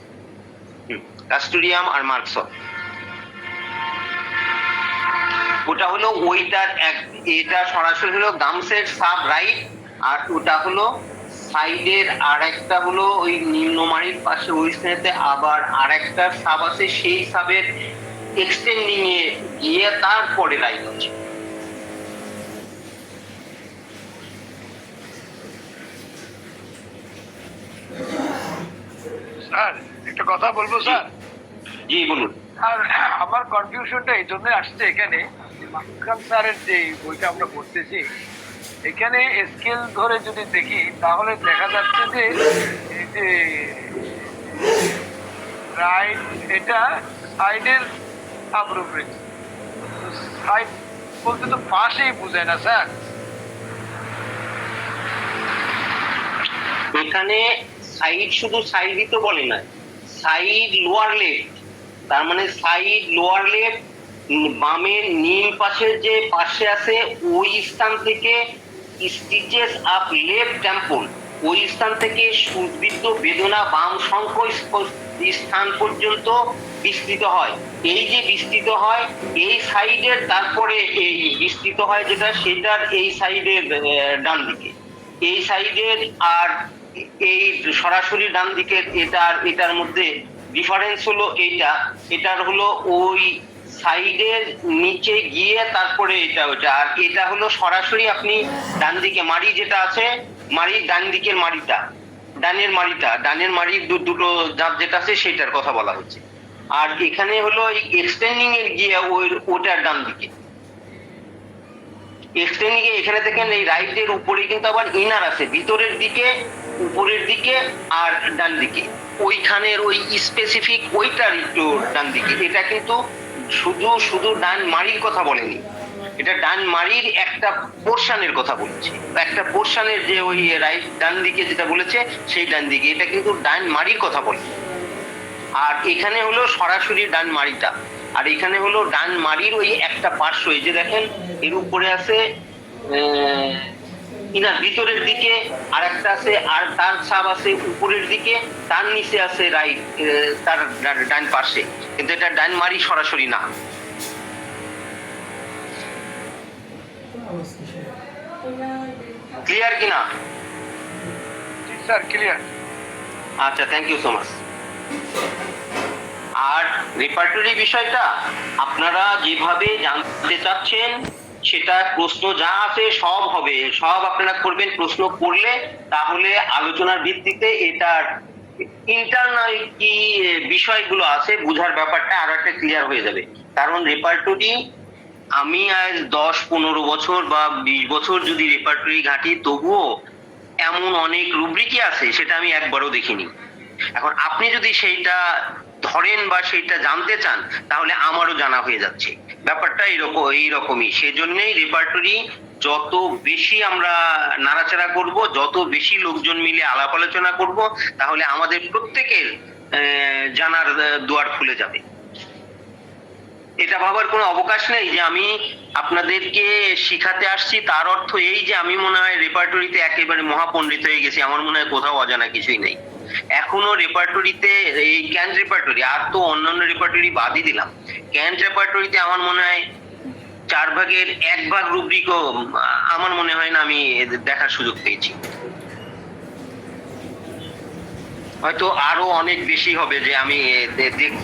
কাস্টোরিয়াম আর মার্কসল, ওটা হলো ওইটার এটা সরাসরি হলো গামসের সাব রাইট, আর ওটা হলো সাইডের আর একটা হলো ওই নিম্নমারির পাশে ওই স্থানেতে আবার আর একটা সাব আছে, সেই সাবের এক্সটেন্ডিং এ গিয়ে তারপরে লাইন হচ্ছে। স্যার একটা কথা বলবো স্যার। জি বলুন। আর আমার কনফিউশনটা এই জন্য আসছে এখানে, মাহমুদ খান স্যারের যে বইটা আমরা পড়তেছি, এখানে স্কেল ধরে যদি দেখি তাহলে দেখা যাচ্ছে যে এই যে রাইট এটা সাইডের সাবরুব্রিজ, সাইড বলতে তো পাশেই বোঝায় না স্যার। এখানে সাইড শুধু সাইডই তো বলে না, সাইড লোয়ার লেফট, তার মানে সাইড লোয়ার লেফট বামের নীল পাশের যে পাশে আছে ওই স্থান থেকে স্টিচেস আপ লেফট টেম্পল, ওই স্থান থেকে সুদৃঢ় বেদনা বাম শঙ্খ স্থান পর্যন্ত বিস্তৃত হয়। এই যে বিস্তৃত হয় এই সাইডের, তারপরে এই বিস্তৃত হয় যেটা সেটার এই সাইডের ডান দিকে, এই সাইডের আর এই সরাসরি ডান দিকের এটার মধ্যে ডিফারেন্স হলো এইটা, এটার হলো ওই সাইডের নিচে গিয়ে তারপরে এটা ওটা, আর এটা হলো সরাসরি আপনি ডান দিকে মারি যেটা আছে, মারির ডান দিকের মারিটা, ডানের মারির দুটো জাত যেটা আছে সেটার কথা বলা হচ্ছে। আর এখানে হলো এই এক্সটেন্ডিং এর গিয়ে ওটার ডান দিকে, এক্সটেন্ডিং এ এখানে দেখেন এই রাইটের উপরে কিন্তু আবার ইনার আছে, ভিতরের দিকে উপরের দিকে আর ডান দিকে, ওইখানের ওই স্পেসিফিক ওইটার একটু ডান দিকে। এটা কিন্তু শুধু ডান মারির কথা বলেনি, এটা ডান মারির একটা পোর্শনের কথা বলছে, একটা পোর্শনের যে ওই রাইট ডান দিকে যেটা বলেছে সেই ডান দিকে, এটা কিন্তু ডান মারির কথা বলে। আর এখানে হলো সরাসরি ডান মারিটা, আর এখানে হলো ডান মারির ওই একটা পার্শ্ব, এই যে দেখেন এর উপরে আছে ইনার ভিতরের দিকে আর একটা আছে, আর তার সাব আছে উপরের দিকে, তার নিচে আছে রাইট তার ডান পাশে, কিন্তু এটা ডান মারি সরাসরি না। ক্লিয়ার কিনা? Sir clear. আচ্ছা, থ্যাংক ইউ সো মাচ। আর রেপার্টরি বিষয়টা আপনারা যেভাবে জানতে চাচ্ছেন সেটা প্রশ্ন যা আছে সব হবে, সব আপনারা করবেন। প্রশ্ন করলে তাহলে আলোচনার ভিত্তিতে এটার ইন্টারনাল কি বিষয়গুলো আছে বুঝার ব্যাপারটা আরো একটা ক্লিয়ার হয়ে যাবে। কারণ রেপার্টরি আমি আজ 10-15 বছর বা 20 বছর যদি রেপার্টরি ঘাঁটি, তবুও এমন অনেক রুব্রিকই আছে সেটা আমি একবারও দেখিনি। এখন আপনি যদি সেইটা ধরেন বা সেইটা জানতে চান তাহলে আমারও জানা হয়ে যাচ্ছে। ব্যাপারটা এইরকমই। সেজন্যই রেপার্টরি যত বেশি আমরা নাড়াচাড়া করব, যত বেশি লোকজন মিলে আলাপ আলোচনা করব, তাহলে আমাদের প্রত্যেকের জানার দুয়ার খুলে যাবে। এটা ভাবার কোনো অবকাশ নেই যে আমি আপনাদেরকে শিখাতে আসছি তার অর্থ এই যে আমি মনে হয় রেপার্টরিতে একেবারে মহাপণ্ডিত হয়ে গেছি। আমার মনে হয় কোথাও অজানা কিছুই নেই। এখনো রেপার্টরিতে এই ক্যান্ট রেপার্টরি, আর তো অন্যান্য রেপার্টরি বাদই দিলাম, ক্যান্ট রেপার্টরিতে আমার মনে হয় 4 ভাগের 1 ভাগ রুব্রিকও আমার মনে হয় না আমি দেখার সুযোগ পেয়েছি। হয়তো আরো অনেক বেশি হবে যে আমি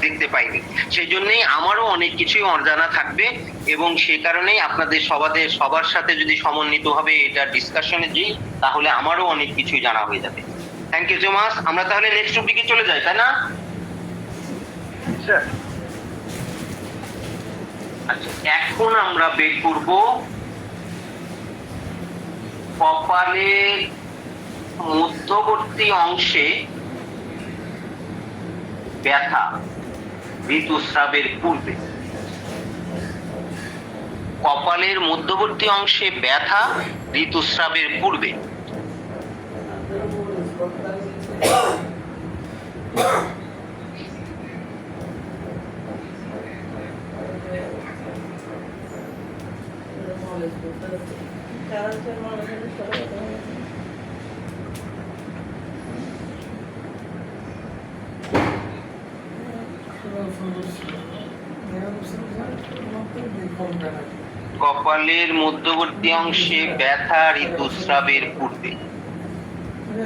দেখতে পাইনি। সেই জন্যই আমারও অনেক কিছুই অজানা থাকবে, এবং সে কারণেই আপনাদের সবার সাথে যদি সমন্বিতভাবে এটা ডিসকাশনে যাই তাহলে আমারও অনেক কিছুই জানা হয়ে যাবে। Thank you so much. আমরা তাহলে নেক্সট টপিকে চলে যাই, তাই না? আচ্ছা, এখন আমরা বের করব কপালের মধ্যবর্তী অংশে ব্যথা ঋতুস্রাবের পূর্বে। কপালের মধ্যবর্তী অংশে ব্যথা ঋতুস্রাবের পূর্বে। কপালের মধ্যবর্তী অংশে ব্যথা ঋতুস্রাবের পূর্বে। এর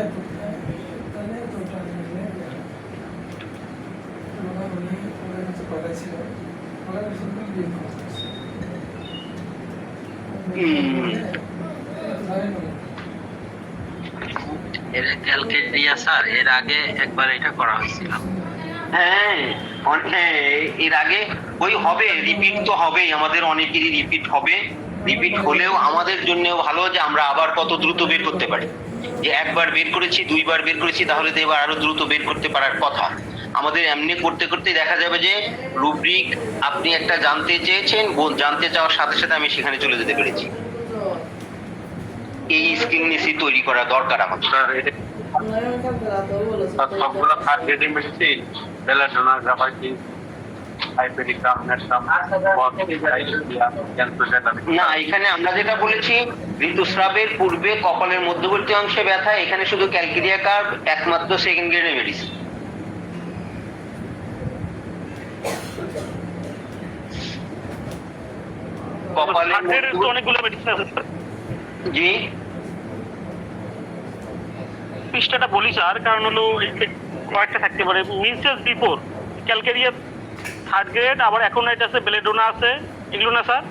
ক্যালকেরিয়া স্যার এর আগে একবার এটা করা হয়েছিল। হ্যাঁ এর আগে ওই হবে, রিপিট তো হবেই, আমাদের অনেকেরই রিপিট হবে। রিপিট হলেও আমাদের জন্যও ভালো যে আমরা আবার কত দ্রুত বের করতে পারি। যে একবার বের করেছি, দুইবার বের করেছি, তাহলে তো এবার আরো দ্রুত বের করতে পারার কথা। আমাদের এমনি করতে করতে দেখা যাবে যে রুব্রিক আপনি একটা জানতে চেয়েছেন, জানতে চাওয়ার সাথে সাথে আমি সেখানে চলে যেতে পেরেছি। এই স্কিল নিয়ে তৈরি করা দরকার আমাদের। স্যার এটা সবগুলো third grading medicine, belladonna, graphites, hypericum, natrum, না, এখানে আমরা যেটা বলেছি ঋতুস্রাবের পূর্বে কপালের মধ্যবর্তী অংশে ব্যথা, এখানে শুধু ক্যালকেরিয়া কার্ভ একমাত্র সেকেন্ড গ্রেডের মেডিসিন। কপালের অনেকগুলো মেডিসিন আছে স্যার। জি পৃষ্ঠাটা বলি স্যার, কারণ হলো কয়েকটা থাকতে পারে। Menses before calcarea third grade, আবার অ্যাকোনাইট আছে, বেলেডোনা আছে, এগুলো না স্যার?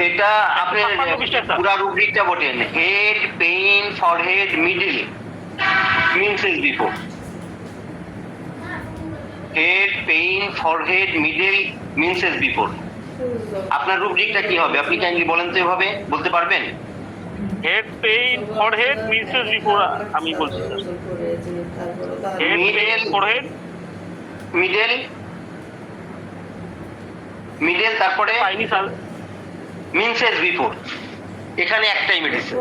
এটা আপনি পুরা রুব্রিকটা বলেন। Head pain, forehead, middle, menses before. Head pain, forehead, middle, menses before. আপনার রুব্রিকটা কি হবে আপনি কাইন্ডলি বলেন তো, এভাবে বলতে পারবেন? Head pain forehead menses before আমি বলছি sir. Head pain forehead middle, middle, তারপরে পাইনি স্যার। Menses before. এখানে একটাই মেডিসিন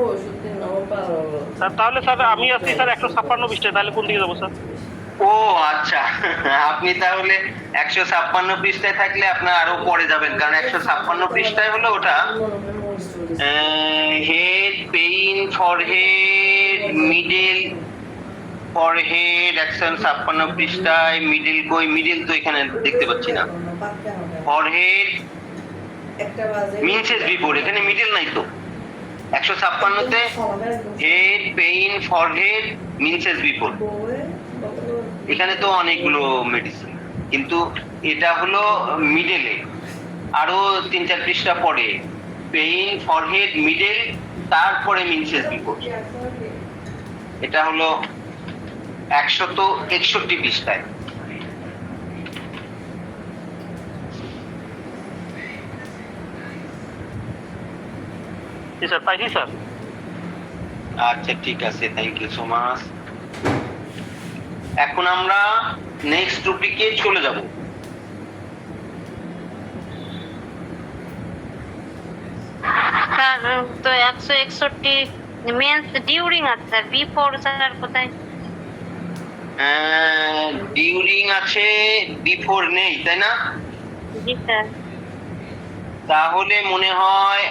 স্যার। তাহলে স্যার আমি আছি স্যার 156 পৃষ্ঠায়, তাহলে কোন দিকে যাবো স্যার? ও আচ্ছা, আপনি তাহলে 156 পৃষ্ঠায় থাকলে আপনার আরো পরে যাবেন, কারণ 156 পৃষ্ঠায় হলো ওটা head pain, forehead, middle, forehead 156 পৃষ্ঠায়। মিডল কই? মিডল তো এখানে দেখতে পাচ্ছি না। ফরহেড, মিনসেস বিফোর, এখানে মিডল নাই তো। 156তে head pain, forehead, menses before. এখানে তো অনেকগুলো মেডিসিন, কিন্তু এটা হলো মিডলে। আরো 3-4 পৃষ্ঠা পরে পেইন, ফরহেড, মিডল, তারপরে মিনসেস বিফোর। এটা হলো 161 পৃষ্ঠায়। জি স্যার, পাইছি স্যার। আচ্ছা ঠিক আছে, থ্যাংক ইউ সো মাচ। এখন আমরা নেক্সট টপিকে চলে যাব। স্যার তো 161 মেন্স ডিউরিং আছে স্যার, বিফোর স্যার কোথায়? ডিউরিং আছে, বিফোর নেই, তাই না? জি স্যার। তাহলে মনে হয়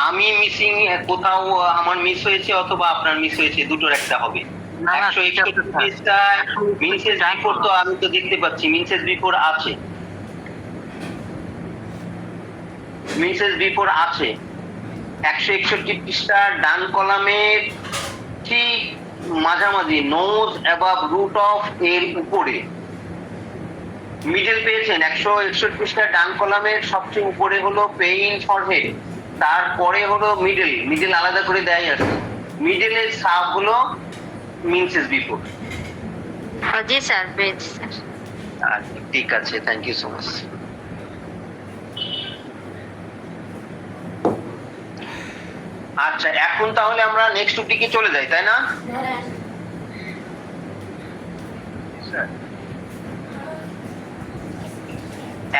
আমি মিসিং, কোথাও আমার মিস হয়েছে অথবা আপনার মিস হয়েছে, দুটোর একটা হবে। 161 পৃষ্ঠায় মিনসেস বিফোর তো আমি তো দেখতে পাচ্ছি মিনসেস বিফোর আছে, মিনসেস বিফোর আছে 161 পৃষ্ঠার ডান কলামের ঠিক মাঝামাঝি, নোজ অ্যাবাভ রুট অফ এর উপরে মিডল পেয়েছেন। 161 পৃষ্ঠার ডান কলামের সবচেয়ে উপরে হলো পেইন ফরহেড, তারপরে হলো মিডল, মিডল আলাদা করে দেয় আছে। মিডলের সাব হলো মিনসেস বিফোর। জি স্যার, পেয়েছি স্যার। আচ্ছা ঠিক আছে, থ্যাংক ইউ সো মাচ। আচ্ছা এখন তাহলে আমরা নেক্সট টপিকে চলে যাই, তাই না?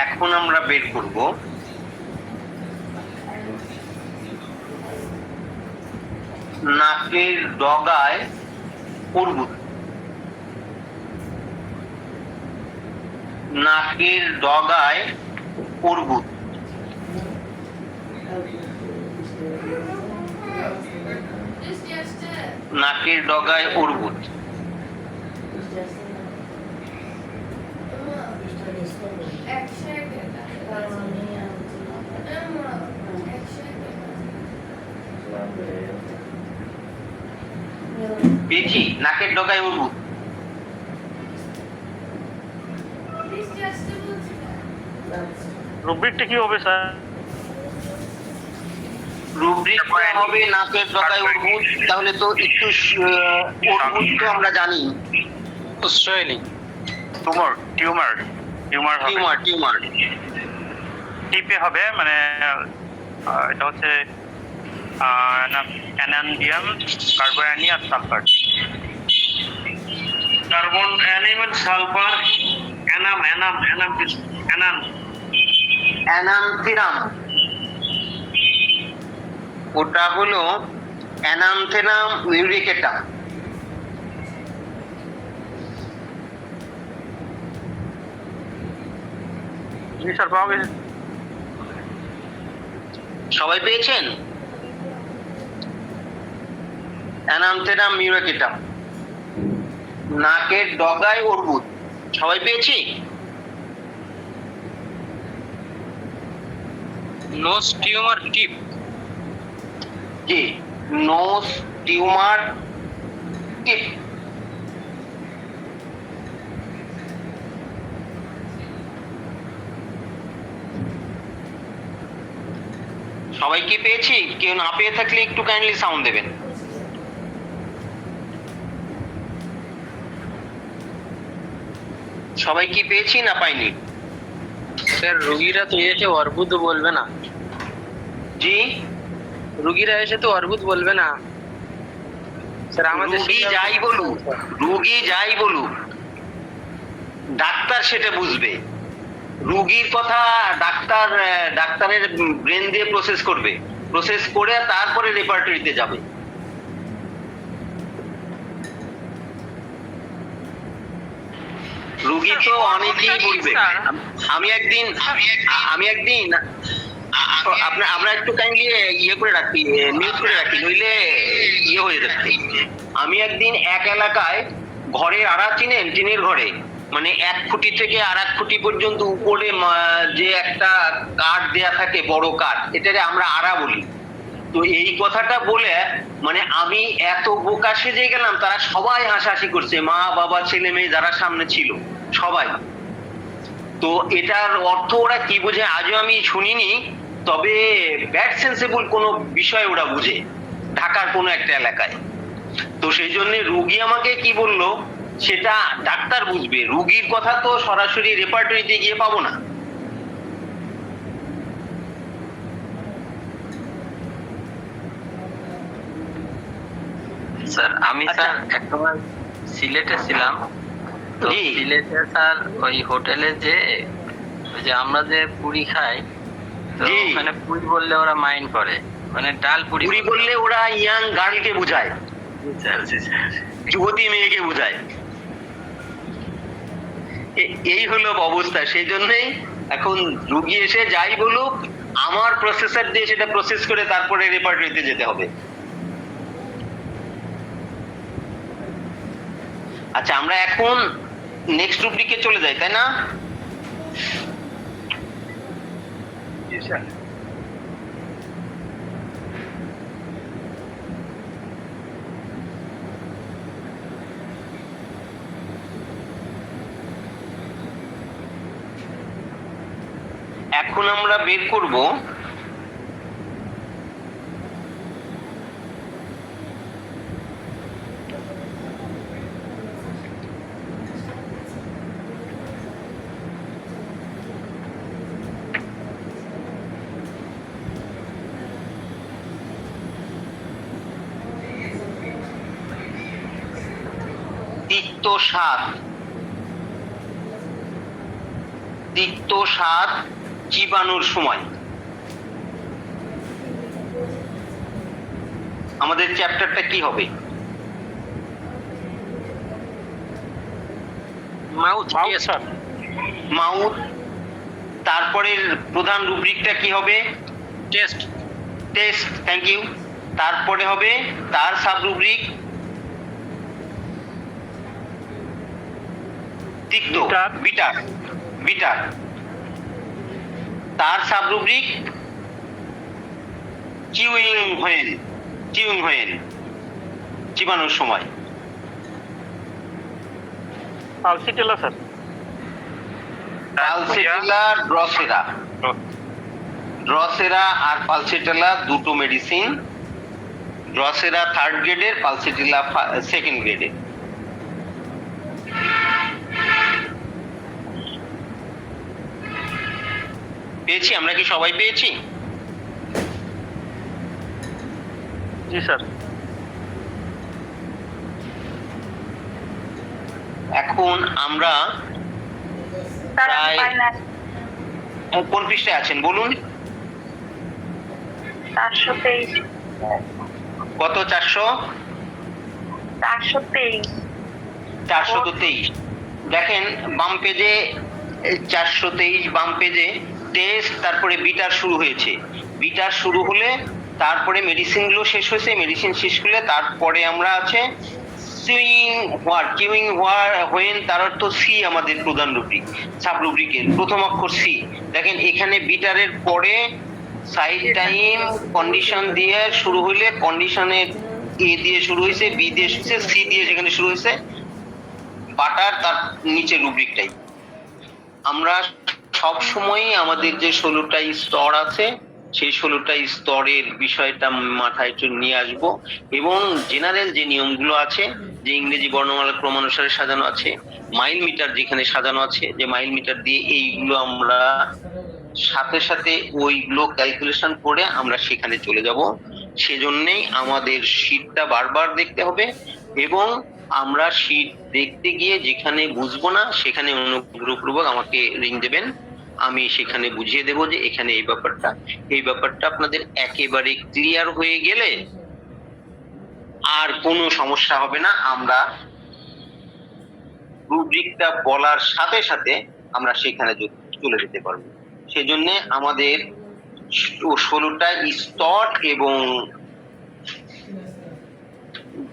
এখন আমরা বের করব নাকের ডগায় অর্বুদ। নাকের ডগায় অর্বুদ। নাকের ডগায় অর্বুদ। পেয়েছি, নাকের ডগায় অর্বুদ। রুব্রিকটা কি হবে স্যার? রুব্রিকটা হবে নাকের ডগায় অর্বুদ। তাহলে তো একটু অর্বুদ তো আমরা জানি, স্ট্রেলিং। Tumour tumour tumour. টিপে হবে, মানে এটা হচ্ছে অ্যানান্ডিয়াম কার্বোঅ্যানিয়াম সালফার, কার্বন অ্যানিমেল সালফার, অ্যানান্থেরাম, ওটা হলো অ্যানান্থেরাম মিউরিকেটাম। জি স্যার, পাওয়া গেছে। সবাই পেয়েছেন? অ্যানান্থেরাম মিউরিকেটাম, নাকের ডগায় অর্বুদ, সবাই পেয়েছি? নোজ টিউমার টিপ। জি, নোজ টিউমার টিপ। সবাই কি পেয়েছি? কেউ না পেয়ে থাকলে একটু কাইন্ডলি সাউন্ড দেবেন। সবাই কি পেয়েছি না পাইনি? স্যার রুগীরা তো এসে অর্বুদ বলবে না। জি, রুগীরা এসে তো অর্বুদ বলবে না স্যার। আমাদের রুগী যাই বলুক, রুগী যাই বলুক, ডাক্তার সেটা বুঝবে। রুগীর কথা ডাক্তারের ব্রেন দিয়ে প্রসেস করবে, প্রসেস করে তারপরে রেপার্টরিতে যাবে। রুগী তো অনেকেই বলবে। আমি একদিন আমরা একটু কাইন্ডলি ইয়ে করে রাখি, মিউট করে রাখি, নইলে ইয়ে হয়ে যাচ্ছে। আমি একদিন এক এলাকায় ঘরের আড়া চিনেন, টিনের ঘরে, মানে 1 ফুটি থেকে আর 1 ফুটি পর্যন্ত উপরে যে একটা কাঠ দেয়া থাকে, বড় কাঠ, এটারে আমরা আড়া বলি। তো এই কথাটা বলে মানে আমি এত বোকা সেজে গেলাম, তারা সবাই হাসাহাসি করছে, মা বাবা ছেলে মেয়ে যারা সামনে ছিল সবাই। তো এটার অর্থ ওরা কি বোঝে আজও আমি শুনিনি, তবে ব্যাড সেন্সেবল কোনো বিষয় ওরা বুঝে ঢাকার কোনো একটা এলাকায়। তো সেই জন্য রুগী আমাকে কি বললো সেটা ডাক্তার বুঝবে, রুগীর কথা তো সরাসরি রেপার্টরিতে গিয়ে পাবো না। স্যার আমি আচ্ছা। স্যার একবার সিলেটে ছিলাম, তো জি। সিলেটে স্যার ওই হোটেলে যে ওই যে আমরা যে পুরি খাই, তো জি। ওখানে পুরি বললে ওরা মাইন্ড করে, মানে ডাল পুরি পুরি বললে ওরা ইয়াং গার্লকে বোঝায়, স্যার। জি স্যার। যুবতী মেয়েকে বোঝায়। এই হলো অবস্থা। সেই জন্যই এখন রুগী এসে যাই বলুক, আমার প্রসেসর দিয়ে সেটা প্রসেস করে তারপরে রেপার্টরিতে যেতে হবে। আচ্ছা, আমরা এখন নেক্সট রুব্রিকে চলে যাই, তাই না? জি স্যার। এখন আমরা বের করব তিক্ত স্বাদ চিবানোর সময়। আমাদের চ্যাপ্টারটা কি হবে? মাউথ। Sir mouth. তারপরের প্রধান রুব্রিকটা কি হবে? টেস্ট। Taste, thank you. তারপরে হবে তার সাব রুব্রিক তিক্ত, বিটার। বিটার। তার সাব রুব্রিক চিউইং হোয়েল, চিবানোর সময়। Pulsatilla sir. Pulsatilla, drosera. Drosera আর পালসিটেলা দুটো মেডিসিন। ড্রসেরা 3rd গ্রেডের, পালসিটেলা 2nd গ্রেডের। পেয়েছি, আমরা কি সবাই পেয়েছি? জি স্যার। এখন আমরা স্যার আমি প্রায়- পাই না। কোন পৃষ্ঠায় আছেন বলুন? 423 কত? 423 423। দেখেন বাম পেজে 423, বাম পেজে টেস্ট, তারপরে বিটার শুরু হয়েছে। বিটার শুরু হলে তারপরে মেডিসিন গুলো শেষ হয়েছে, মেডিসিন শেষ হলে তারপরে আমরা আছে swing where, queueing where, when, তার অর্থ সি আমাদের প্রধান রুব্রিক, সাব রুব্রিকের প্রথম অক্ষর সি। দেখেন এখানে বিটারের পরে সাইড টাইম কন্ডিশন দিয়ে শুরু হইলে কন্ডিশনের এ দিয়ে শুরু হয়েছে, বি দিয়ে শুরু হয়েছে, সি দিয়ে যেখানে শুরু হয়েছে বাটার, তার নিচে রুব্রিকটাই। আমরা সব সময় আমাদের যে 16টা স্তর আছে সেই 16টা স্তরের বিষয়টা মাথায় নিয়ে আসব, এবং জেনারেল যে নিয়মগুলো আছে, যে ইংরেজি বর্ণমালা ক্রমানুসারে সাজানো আছে, মাইল মিটার যেখানে সাজানো আছে, যে মাইল মিটার দিয়ে এইগুলো আমরা সাথে সাথে ওইগুলো ক্যালকুলেশন করে আমরা সেখানে চলে যাব। সেজন্যই আমাদের শীটটা বারবার দেখতে হবে, এবং আমরা শীট দেখতে গিয়ে যেখানে বুঝবো না সেখানে অনুগ্রহপূর্বক আমাকে রিং দেবেন, আমি সেখানে বুঝিয়ে দেব যে এখানে এই ব্যাপারটা আপনাদের একেবারে ক্লিয়ার হয়ে গেলে আর কোনো সমস্যা হবে না। আমরা রুব্রিকটা বলার সাথে সাথে আমরা সেখানে চলে যেতে পারবো। সেজন্য আমাদের 16টা স্তর এবং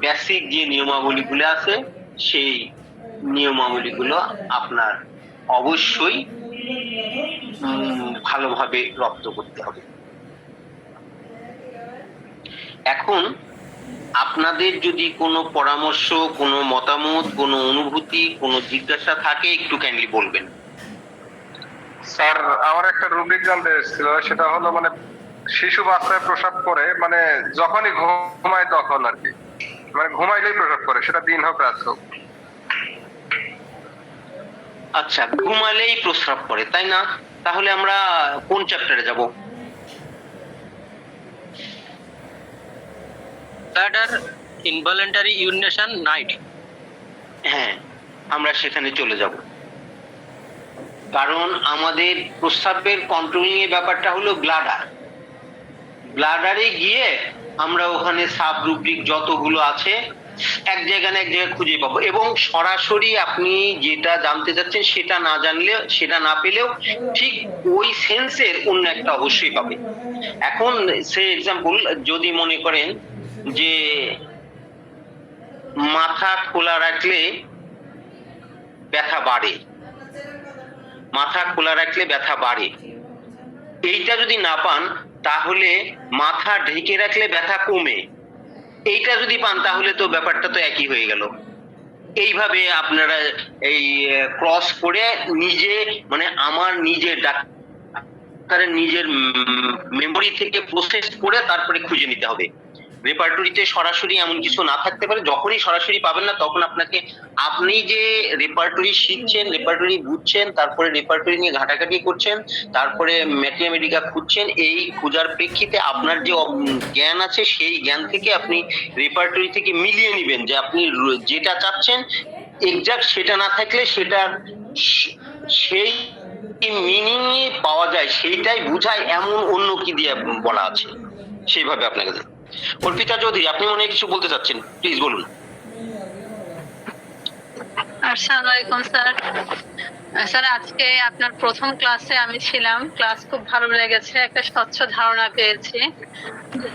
বেসিক যে নিয়মাবলীগুলো আছে সেই নিয়মাবলীগুলো আপনার অবশ্যই ভালোভাবে রপ্ত করতে হবে। এখন আপনাদের যদি কোনো পরামর্শ, কোনো মতামত, কোনো অনুভূতি, কোনো জিজ্ঞাসা থাকে একটু কাইন্ডলি বলবেন। স্যার আমার একটা রুব্রিক জানতে এসেছিল, সেটা হলো মানে শিশু বাচ্চায় প্রসাব করে, মানে যখনই ঘুমায় তখন আর কি, মানে ঘুমাইলেই প্রসাব করে, সেটা দিন হোক রাত হোক। আচ্ছা, ঘুমালেই প্রস্রাব করে, তাই না? তাহলে আমরা কোন চ্যাপ্টারে যাব? Bladder involuntary urination night. হ্যাঁ, আমরা সেখানে চলে যাব, কারণ আমাদের প্রস্রাবের কন্ট্রোলিং এর ব্যাপারটা হলো ব্লাডারে গিয়ে আমরা ওখানে সাব রুব্রিক যতগুলো আছে এক জায়গায় না এক জায়গায় খুঁজে পাবো, এবং সরাসরি আপনি যেটা জানতে চাচ্ছেন সেটা না জানলে, সেটা না পেলেও ঠিক ওই সেন্সের অন্য একটা অবশ্যই পাবে। এখন সে এক্সাম্পল, যদি মনে করেন যে মাথা খোলা রাখলে ব্যথা বাড়ে, মাথা খোলা রাখলে ব্যথা বাড়ে, এইটা যদি না পান তাহলে মাথা ঢেকে রাখলে ব্যথা কমে, এইটা যদি পান তাহলে তো ব্যাপারটা তো একই হয়ে গেল। এইভাবে আপনারা এই ক্রস করে নিজে, মানে আমার নিজের ডাক্তারের নিজের মেমোরি থেকে প্রসেস করে তারপরে খুঁজে নিতে হবে। রেপার্টরিতে সরাসরি এমন কিছু না থাকতে পারে, যখনই সরাসরি পাবেন না তখন আপনি যে রেপার্টরি শিখছেন, রেপার্টরি বুঝছেন, তারপরে রেপার্টরি নিয়ে ঘাটাঘাটি করছেন, তারপরে ম্যাথমেটিকা খুঁজছেন, এই খোঁজার প্রেক্ষিতে আপনার যে জ্ঞান আছে সেই জ্ঞান থেকে আপনি রেপার্টরি থেকে মিলিয়ে নেবেন যে আপনি যেটা চাচ্ছেন এক্সাক্ট সেটা না থাকলে সেটার সেই মিনিং পাওয়া যায়, সেইটাই বুঝায় এমন অন্য কি দিয়ে বলা আছে, সেইভাবে আপনাকে। অর্পিতা চৌধুরী, আপনি মনে হয় কিছু বলতে চাচ্ছেন, প্লিজ বলুন। আসসালামু আলাইকুম স্যার। স্যার আজকে আপনার প্রথম ক্লাসে আমি ছিলাম, ক্লাস খুব ভালো লেগেছে, একটা স্বচ্ছ ধারণা পেয়েছি।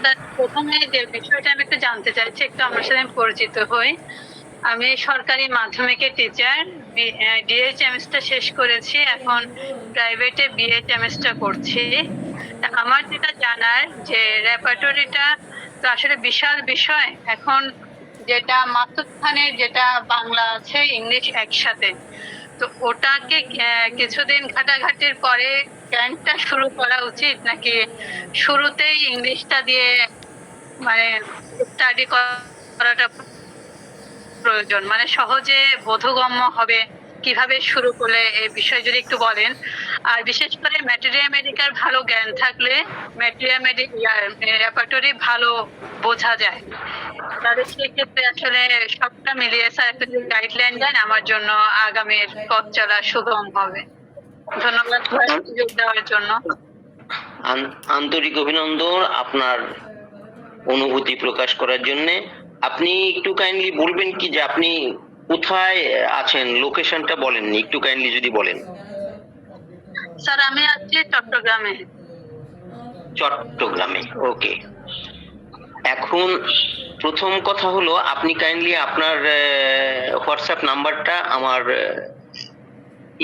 স্যার প্রথমে যে বিষয়টা আমি একটু জানতে চাইছি, একটু আমার সাথে পরিচিত হই। আমি সরকারি মাধ্যমিকের টিচার, ডিএইচএমএসটা শেষ করেছি, এখন প্রাইভেটে বিএইচএমএসটা করছি। আমার যেটা জানার যে রেপার্টরিটা তো আসলে বিশাল বিষয়, এখন যেটা মাসুদ খানের যেটা বাংলা আছে ইংলিশ একসাথে, তো ওটাকে কিছুদিন ঘাটাঘাটির পরে ক্যান্টটা শুরু করা উচিত, নাকি শুরুতেই ইংলিশটা দিয়ে মানে স্টাডি করাটা প্রয়োজন, মানে সহজে বোধগম্য হবে কিভাবে শুরু করলে, এই বিষয়ে যদি একটু বলেন। আর বিশেষ করে ম্যাটেরিয়ামেটিকার ভালো জ্ঞান থাকলে রেপার্টরি ভালো বোঝা যায়। তাহলে সেক্ষেত্রে আসলে সবটা মিলিয়ে স্যার একটা যদি গাইডলাইন দেন আমার জন্য আগামীর পথ চলা সুগম হবে। ধন্যবাদ সুযোগ দেওয়ার জন্য। আন্তরিক অভিনন্দন আপনার অনুভূতি প্রকাশ করার জন্য। আপনি একটু কাইন্ডলি বলবেন কি যে আপনি কোথায় আছেন, লোকেশনটা বলেননি, একটু কাইন্ডলি যদি বলেন। স্যার আমি আছি চট্টগ্রামে। চট্টগ্রামে, ওকে। এখন প্রথম কথা হলো আপনি কাইন্ডলি আপনার হোয়াটসঅ্যাপ নাম্বারটা আমার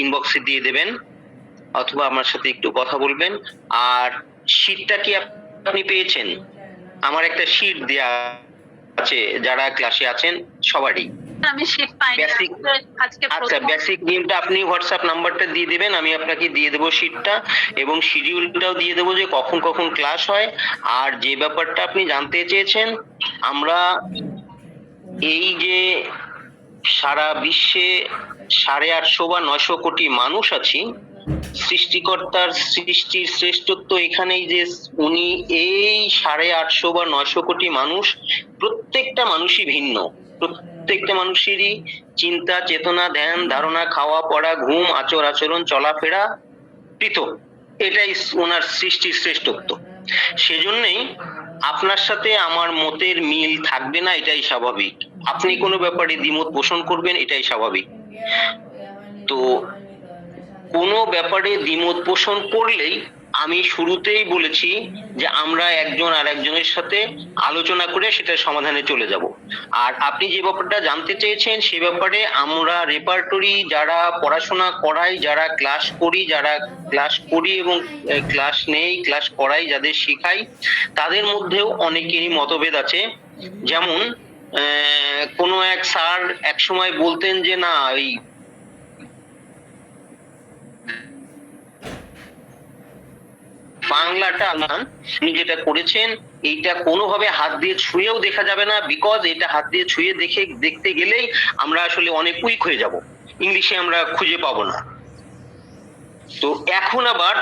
ইনবক্সে দিয়ে দেবেন, অথবা আমার সাথে একটু কথা বলবেন। আর শীটটা কি আপনি পেয়েছেন? আমার একটা শীট দেয়া আছে যারা ক্লাসে আছেন সবারই। আমি শীট পাইনি আজকে। আচ্ছা, বেসিক নিয়মটা আপনি হোয়াটসঅ্যাপ নাম্বারটা দিয়ে দিবেন, আমি আপনাকে দিয়ে দেবো শীটটা, এবং শিডিউলটাও দিয়ে দেবো যে কখন কখন ক্লাস হয়। আর যে ব্যাপারটা আপনি জানতে চেয়েছেন, আমরা এই যে সারা বিশ্বে 850 বা 900 কোটি মানুষ আছি, সৃষ্টিকর্তার সৃষ্টির শ্রেষ্ঠত্ব এখানেই যে উনি এই 850 বা 900 কোটি মানুষ, প্রত্যেকটা মানুষই ভিন্ন, প্রত্যেকটা মানুষেরই চিন্তা চেতনা ধ্যান ধারণা খাওয়া পড়া ঘুম আচার আচরণ চলাফেরা পৃথক। এটাই ওনার সৃষ্টির শ্রেষ্ঠত্ব। সেজন্যই আপনার সাথে আমার মতের মিল থাকবে না, এটাই স্বাভাবিক। আপনি কোনো ব্যাপারে দ্বিমত পোষণ করবেন, এটাই স্বাভাবিক। তো কোনো ব্যাপারে দ্বিমত পোষণ করলেই আমি শুরুতেই বলেছি যে আমরা একজন আর একজনের সাথে আলোচনা করে সেটার সমাধানে চলে যাব। আর আপনি যে ব্যাপারটা জানতে চেয়েছেন সে ব্যাপারে আমরা রেপার্টরি যারা পড়াশোনা করাই, যারা ক্লাস করি এবং ক্লাস নেই, ক্লাস করাই, যাদের শেখাই, তাদের মধ্যেও অনেকেরই মতভেদ আছে। যেমন কোনো এক স্যার এক সময় বলতেন যে না, ওই বাংলাটা আপনি যেটা করেছেন এইটা কোনোভাবে হাত দিয়ে ছুঁয়েও দেখা যাবে না, বিকজ এটা হাত দিয়ে ছুঁয়ে দেখতে গেলেই আমরা আসলে অনেক উইক হয়ে যাব, ইংলিশে আমরা খুঁজে পাবো না। তো এখন আবার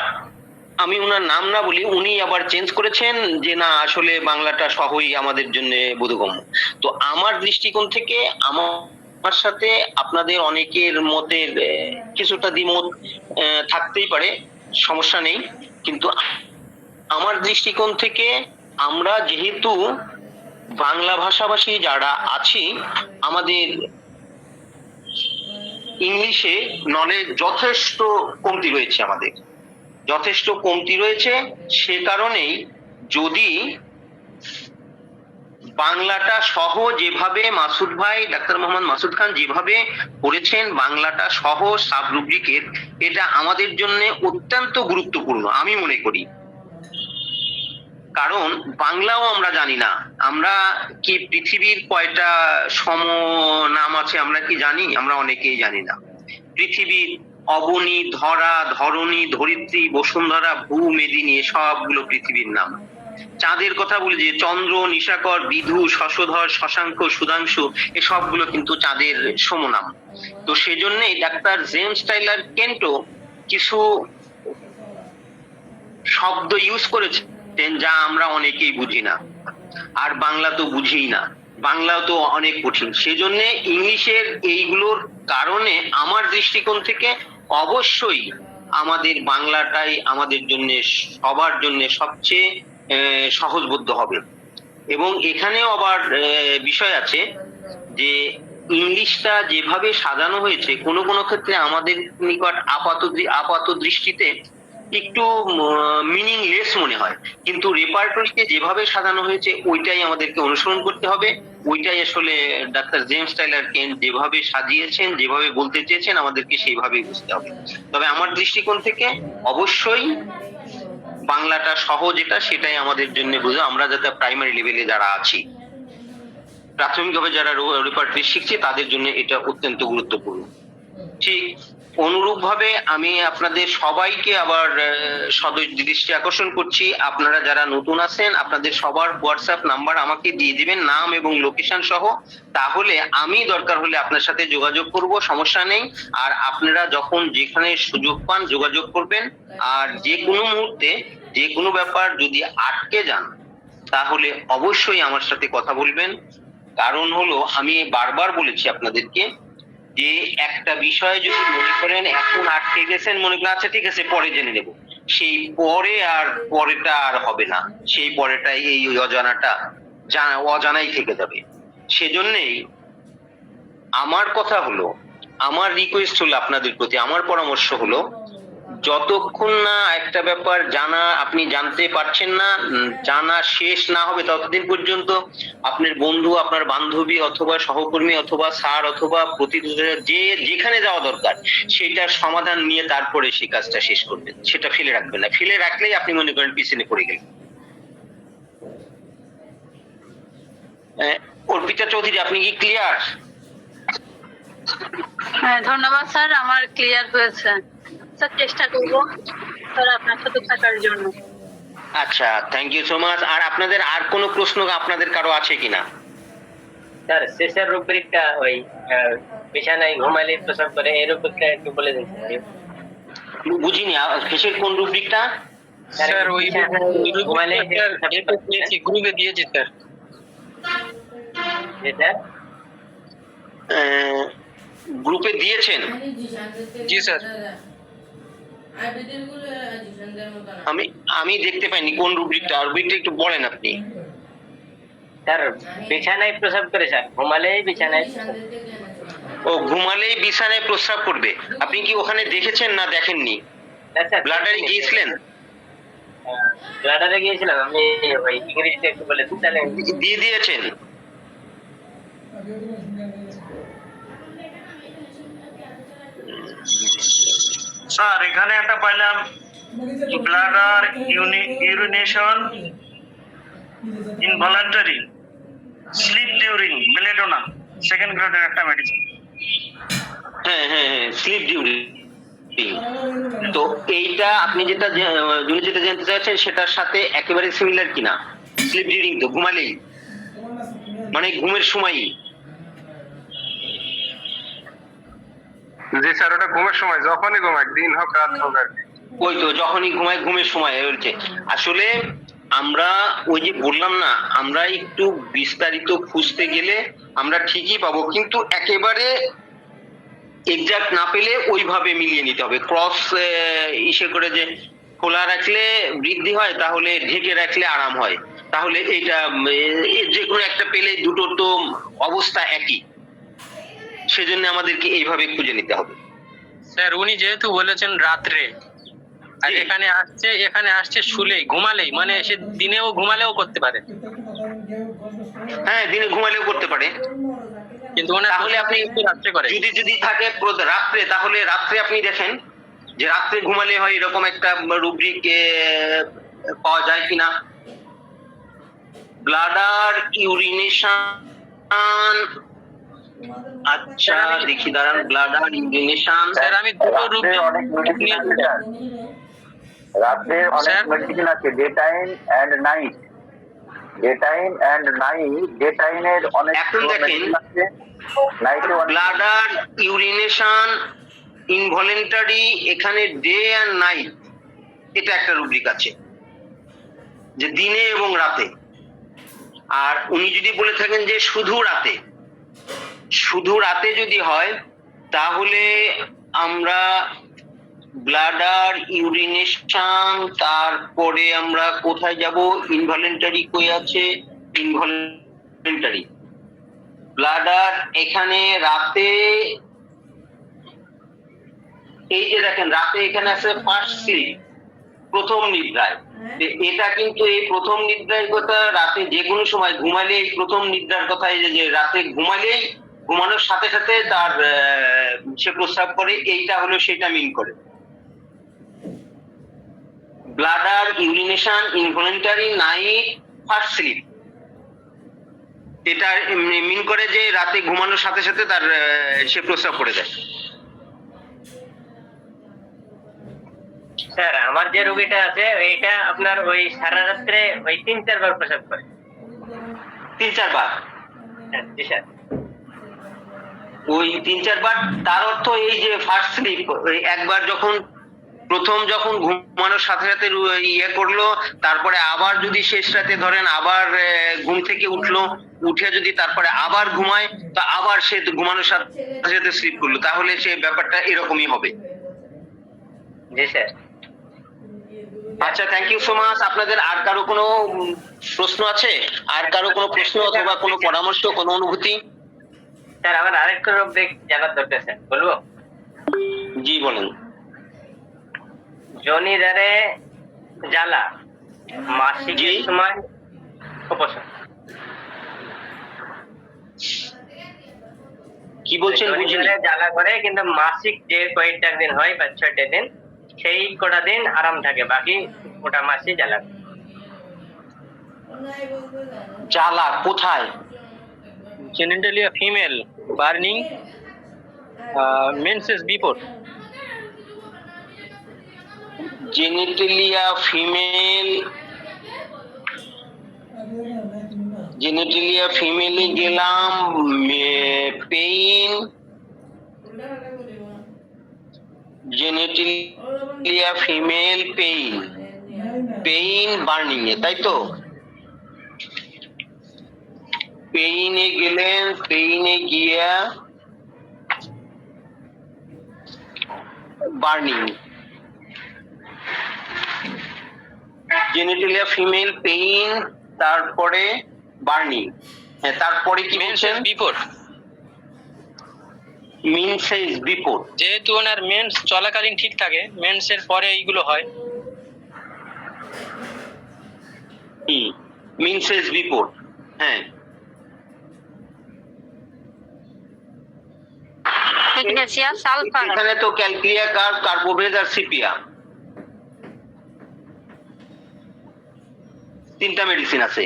আমি ওনার নাম না বলি, উনি আবার চেঞ্জ করেছেন যে না, আসলে বাংলাটা সহই আমাদের জন্য বোধগম্য। তো আমার দৃষ্টিকোণ থেকে আমার সাথে আপনাদের অনেকের মতের কিছুটা দ্বিমত থাকতেই পারে, সমস্যা নেই। কিন্তু আমার দৃষ্টিকোণ থেকে আমরা যেহেতু বাংলা ভাষাভাষী যারা আছি, আমাদের ইংলিশে নলেজ যথেষ্ট কমতি রয়েছে। সে কারণেই যদি বাংলাটা সহ যেভাবে মাসুদ ভাই, ডাক্তার মোহাম্মদ মাসুদ খান যেভাবে করেছেন, বাংলাটা সহ সাব রুব্রিকের, এটা আমাদের জন্য অত্যন্ত গুরুত্বপূর্ণ আমি মনে করি। কারণ বাংলাও আমরা জানি না, আমরা কি পৃথিবীর কয়টা সম নাম আছে আমরা কি জানি? আমরা অনেকেই জানি না। পৃথিবীর অবনী, ধরা, ধরণী, ধরিত্রী, বসুন্ধরা, ভূ, মেদিনী, সবগুলো পৃথিবীর নাম। চাঁদের কথা বলি যে চন্দ্র, নিশাকর, বিধু, শশধর, শশাঙ্ক, সুধাংশু, এসবগুলো কিন্তু চাঁদের সমনাম। তো সেজন্যই ডাক্তার জেমস টাইলার কেন্টও কিছু শব্দ ইউজ করেছেন যা আমরা অনেকেই বুঝি না, আর বাংলা তো বুঝিই না, বাংলাও তো অনেক কঠিন। সেজন্য ইংলিশের এইগুলোর কারণে আমার দৃষ্টিকোণ থেকে অবশ্যই আমাদের বাংলাটাই আমাদের জন্য, সবার জন্য সবচেয়ে সহজবোধ্য হবে। এবং এখানেও আবার বিষয় আছে যে ইংলিশটা যেভাবে সাজানো হয়েছে কোনো কোনো ক্ষেত্রে আমাদের নিকট আপাত দৃষ্টিতে একটু মিনিংলেস মনে হয়, কিন্তু রেপার্টরিতে যেভাবে সাজানো হয়েছে ওইটাই আমাদেরকে অনুসরণ করতে হবে। ওইটাই আসলে ডাক্তার জেমস টাইলার কেন্ট যেভাবে সাজিয়েছেন, যেভাবে বলতে চেয়েছেন, আমাদেরকে সেইভাবেই বুঝতে হবে। তবে আমার দৃষ্টিকোণ থেকে অবশ্যই বাংলাটা সহজ, সেটাই আমাদের জন্য বুঝো, আমরা যাতে প্রাইমারি লেভেলে যারা আছি প্রাথমিকভাবে যারা রেপার্টরি শিখছে তাদের জন্য এটা অত্যন্ত গুরুত্বপূর্ণ। ঠিক অনুরূপভাবে আমি আপনাদের সবাইকে আবার দৃষ্টি আকর্ষণ করছি, আপনারা যারা নতুন আছেন আপনাদের সবার হোয়াটসঅ্যাপ নাম্বার আমাকে দিয়ে দিবেন, নাম এবং লোকেশন সহ। তাহলে আমি দরকার হলে আপনার সাথে যোগাযোগ করব, সমস্যা নেই। আর আপনারা যখন যেখানে সুযোগ পান যোগাযোগ করবেন। আর যে কোনো মুহূর্তে যে কোনো ব্যাপার যদি আটকে যান তাহলে অবশ্যই আমার সাথে কথা বলবেন। কারণ হলো আমি বারবার বলেছি আপনাদেরকে যে একটা বিষয় যদি মনে করেন এখন আটকে গেছেন, মনে করেন আচ্ছা ঠিক আছে পরে জেনে নেব, সেই পরেটা আর হবে না, সেই পরেটা এই অজানাটা অজানাই থেকে যাবে। সেজন্যই আমার কথা হলো, আমার রিকোয়েস্ট হলো আপনাদের প্রতি, আমার পরামর্শ হলো যতক্ষণ না একটা ব্যাপার আপনি জানতে পারছেন না, জানা শেষ না হবে ততদিন পর্যন্ত আপনার বন্ধু, আপনার বান্ধবী অথবা সহকর্মী অথবা স্যার অথবা যেখানে যাওয়া দরকার সেটার সমাধান নিয়ে তারপরে সেই কাজটা শেষ করবেন, সেটা ফেলে রাখবেন না। ফেলে রাখলেই আপনি মনে করেন পিছনে পড়ে গেলেন। অর্পিতা চৌধুরী, আপনি কি ক্লিয়ার? হ্যাঁ, ধন্যবাদ স্যার, আমার ক্লিয়ার হয়েছে। স্যার চেষ্টা করবো স্যার আপনার সাথে থাকার জন্য। আচ্ছা, থ্যাংক ইউ সো মাচ। আর আপনাদের আর কোনো প্রশ্ন আপনাদের কারো আছে কিনা? স্যার শেষের রুব্রিকটা ওই বিছানায় ঘুমালে প্রসাব করে, এই রুব্রিকটা একটু বলে দিন। বুঝিনি, শেষের কোন রুব্রিকটা? স্যার ওই ঘুমালে গ্রুপে দিয়েছি স্যার। গ্রুপে দিয়েছেন? জি স্যার। আমি দেখতে পাইনি কোন রুব্রিকটা একটু বলেন আপনি। স্যার বিছানায় প্রসাব করে স্যার, ঘুমালেই বিছানায়। ও, ঘুমালেই বিছানায় প্রস্রাব করবে। আপনি কি ওখানে দেখেছেন না দেখেননি? ব্লাডারে গিয়েছিলেন? ব্লাডারে গিয়েছিলাম আমি, ওই ইংরেজিতে একটু বলে তাহলে দিয়ে দিয়েছেন? স্যার এখানে একটা পাইলাম bladder urination involuntary sleep during belladonna, second গ্রেডের একটা মেডিসিন। হ্যাঁ হ্যাঁ হ্যাঁ, স্লিপ ডিউরিং। তো এইটা আপনি যেটা জানতে চাইছেন সেটার সাথে একেবারে সিমিলার কিনা? স্লিপ ডিউরিং তো ঘুমালেই, মানে ঘুমের সময়ই। জি স্যার, ওটা ঘুমের সময়, যখনই ঘুমায়, দিন হোক রাত হোক আর কি। ওই তো যখনই ঘুমায় ঘুমের সময় হচ্ছে। আসলে আমরা ওই যে বললাম না, আমরা একটু বিস্তারিত খুঁজতে গেলে আমরা ঠিকই পাবো, কিন্তু একেবারে এক্সাক্ট না পেলে ওইভাবে মিলিয়ে নিতে হবে। ক্রস করে যে খোলা রাখলে বৃদ্ধি হয়, তাহলে ঢেকে রাখলে আরাম হয়, তাহলে এইটা যে কোনো একটা পেলে দুটো তো অবস্থা একই। সেজন্য আমাদেরকে এইভাবে খুঁজে নিতে হবে। স্যার উনি যেহেতু বলেছেন রাত্রে, আর এখানে আসছে শুলেই ঘুমালেই, মানে সে দিনেও ঘুমালেও করতে পারে। হ্যাঁ, দিনে ঘুমালেও করতে পারে, কিন্তু তাহলে আপনি রাত্রে করে। যদি থাকে রাত্রে, তাহলে রাত্রে আপনি দেখেন যে রাত্রে ঘুমালে হয় এরকম একটা রুব্রিক পাওয়া যায় কিনা। ব্লাডার ইউরিনেশন, আচ্ছা দেখি দাঁড়ান, ব্লাডার ইউরিনেশন। স্যার আমি দুটো রুব্রিক রাত্রে অনেক মেডিসিন আছে, day time and night. Day টাইমের অনেক এখন দেখেন, আছে, নাইটে অনেক। ব্লাডার ইউরিনেশন ইনভলেন্টারি, এখানে ডে এন্ড নাইট, এটা একটা রুব্রিক আছে যে দিনে এবং রাতে। আর উনি যদি বলে থাকেন যে শুধু রাতে যদি হয়, তাহলে আমরা ব্লাডার ইউরিনেশন, তারপরে আমরা কোথায় যাব, ইনভলেন্টারি কই আছে, ইনভলেন্টারি ব্লাডার এখানে রাতে, এই যে দেখেন রাতে এখানে আছে ফার্স্ট স্লিপ, প্রথম নিদ্রায়। এটা কিন্তু এই প্রথম নিদ্রার কথা, রাতে যে কোনো সময় ঘুমালে এই প্রথম নিদ্রার কথা, যে রাতে ঘুমানোর সাথে সাথে তার সে প্রস্রাব করে, এইটা হলো সেটা মিন করে। Bladder urination involuntary night first sleep, এটা মিন করে যে রাতে ঘুমানোর সাথে সাথে তার সে প্রস্রাব করে দেয়। স্যার আমার যে রোগীটা আছে এইটা আপনার ওই সারা রাত্রে ওই 3-4 বার প্রসাব করে। 3-4 বার? হ্যাঁ জি স্যার। ওই 3-4 বার, তার অর্থ এই যে ফার্স্ট স্লিপ, একবার যখন প্রথম যখন ঘুমানোর সাথে সাথে ইয়ে করলো, তারপরে আবার যদি শেষ রাতে ধরেন আবার ঘুম থেকে উঠলো, উঠে যদি তারপরে আবার ঘুমায়, তা আবার সে ঘুমানোর সাথে সাথে স্লিপ করলো, তাহলে সে ব্যাপারটা এরকমই হবে। জি স্যার। আচ্ছা, থ্যাংক ইউ সো মাচ। আপনাদের আর কারো কোনো প্রশ্ন আছে? আর কারো কোনো প্রশ্ন অথবা কোনো পরামর্শ, কোনো অনুভূতি? স্যার আমার আরেকটা রোগ জানার দরকার স্যার, বলবো? জি বলেন। জনি দ্বারে জ্বালা, মাসিকের সময় উপশম। কি বলছেন? জ্বালা করে কিন্তু মাসিক যে কয়েকটা দিন হয় বা 6টা দিন, সেই কটা দিন আরাম থাকে, বাকি ওটা মাসি জ্বালা। জ্বালা কোথায়? Genitalia female, burning, menses before. Genitalia female, genitalia ফিমেলে গেলাম, pain, genitalia female pain, pain burning এ, তাই তো? পেইনে গেলেন, পেইনে গিয়া বার্নিং, জেনিটালিয়া ফিমেল পেইন, তারপরে বার্নিং। হ্যাঁ, তারপরে কি বলছেন? বিফোর। Menses before. যেহেতু ওনার মেন্স চলাকালীন ঠিক থাকে, মেন্সের পরে এইগুলো হয়। মেন্সেস বিফোর, হ্যাঁ। Magnesium sulphur. এখানে তো ক্যালক্রিয়া, কার্বোভেজ আর সিপিয়া, 3টা মেডিসিন আছে।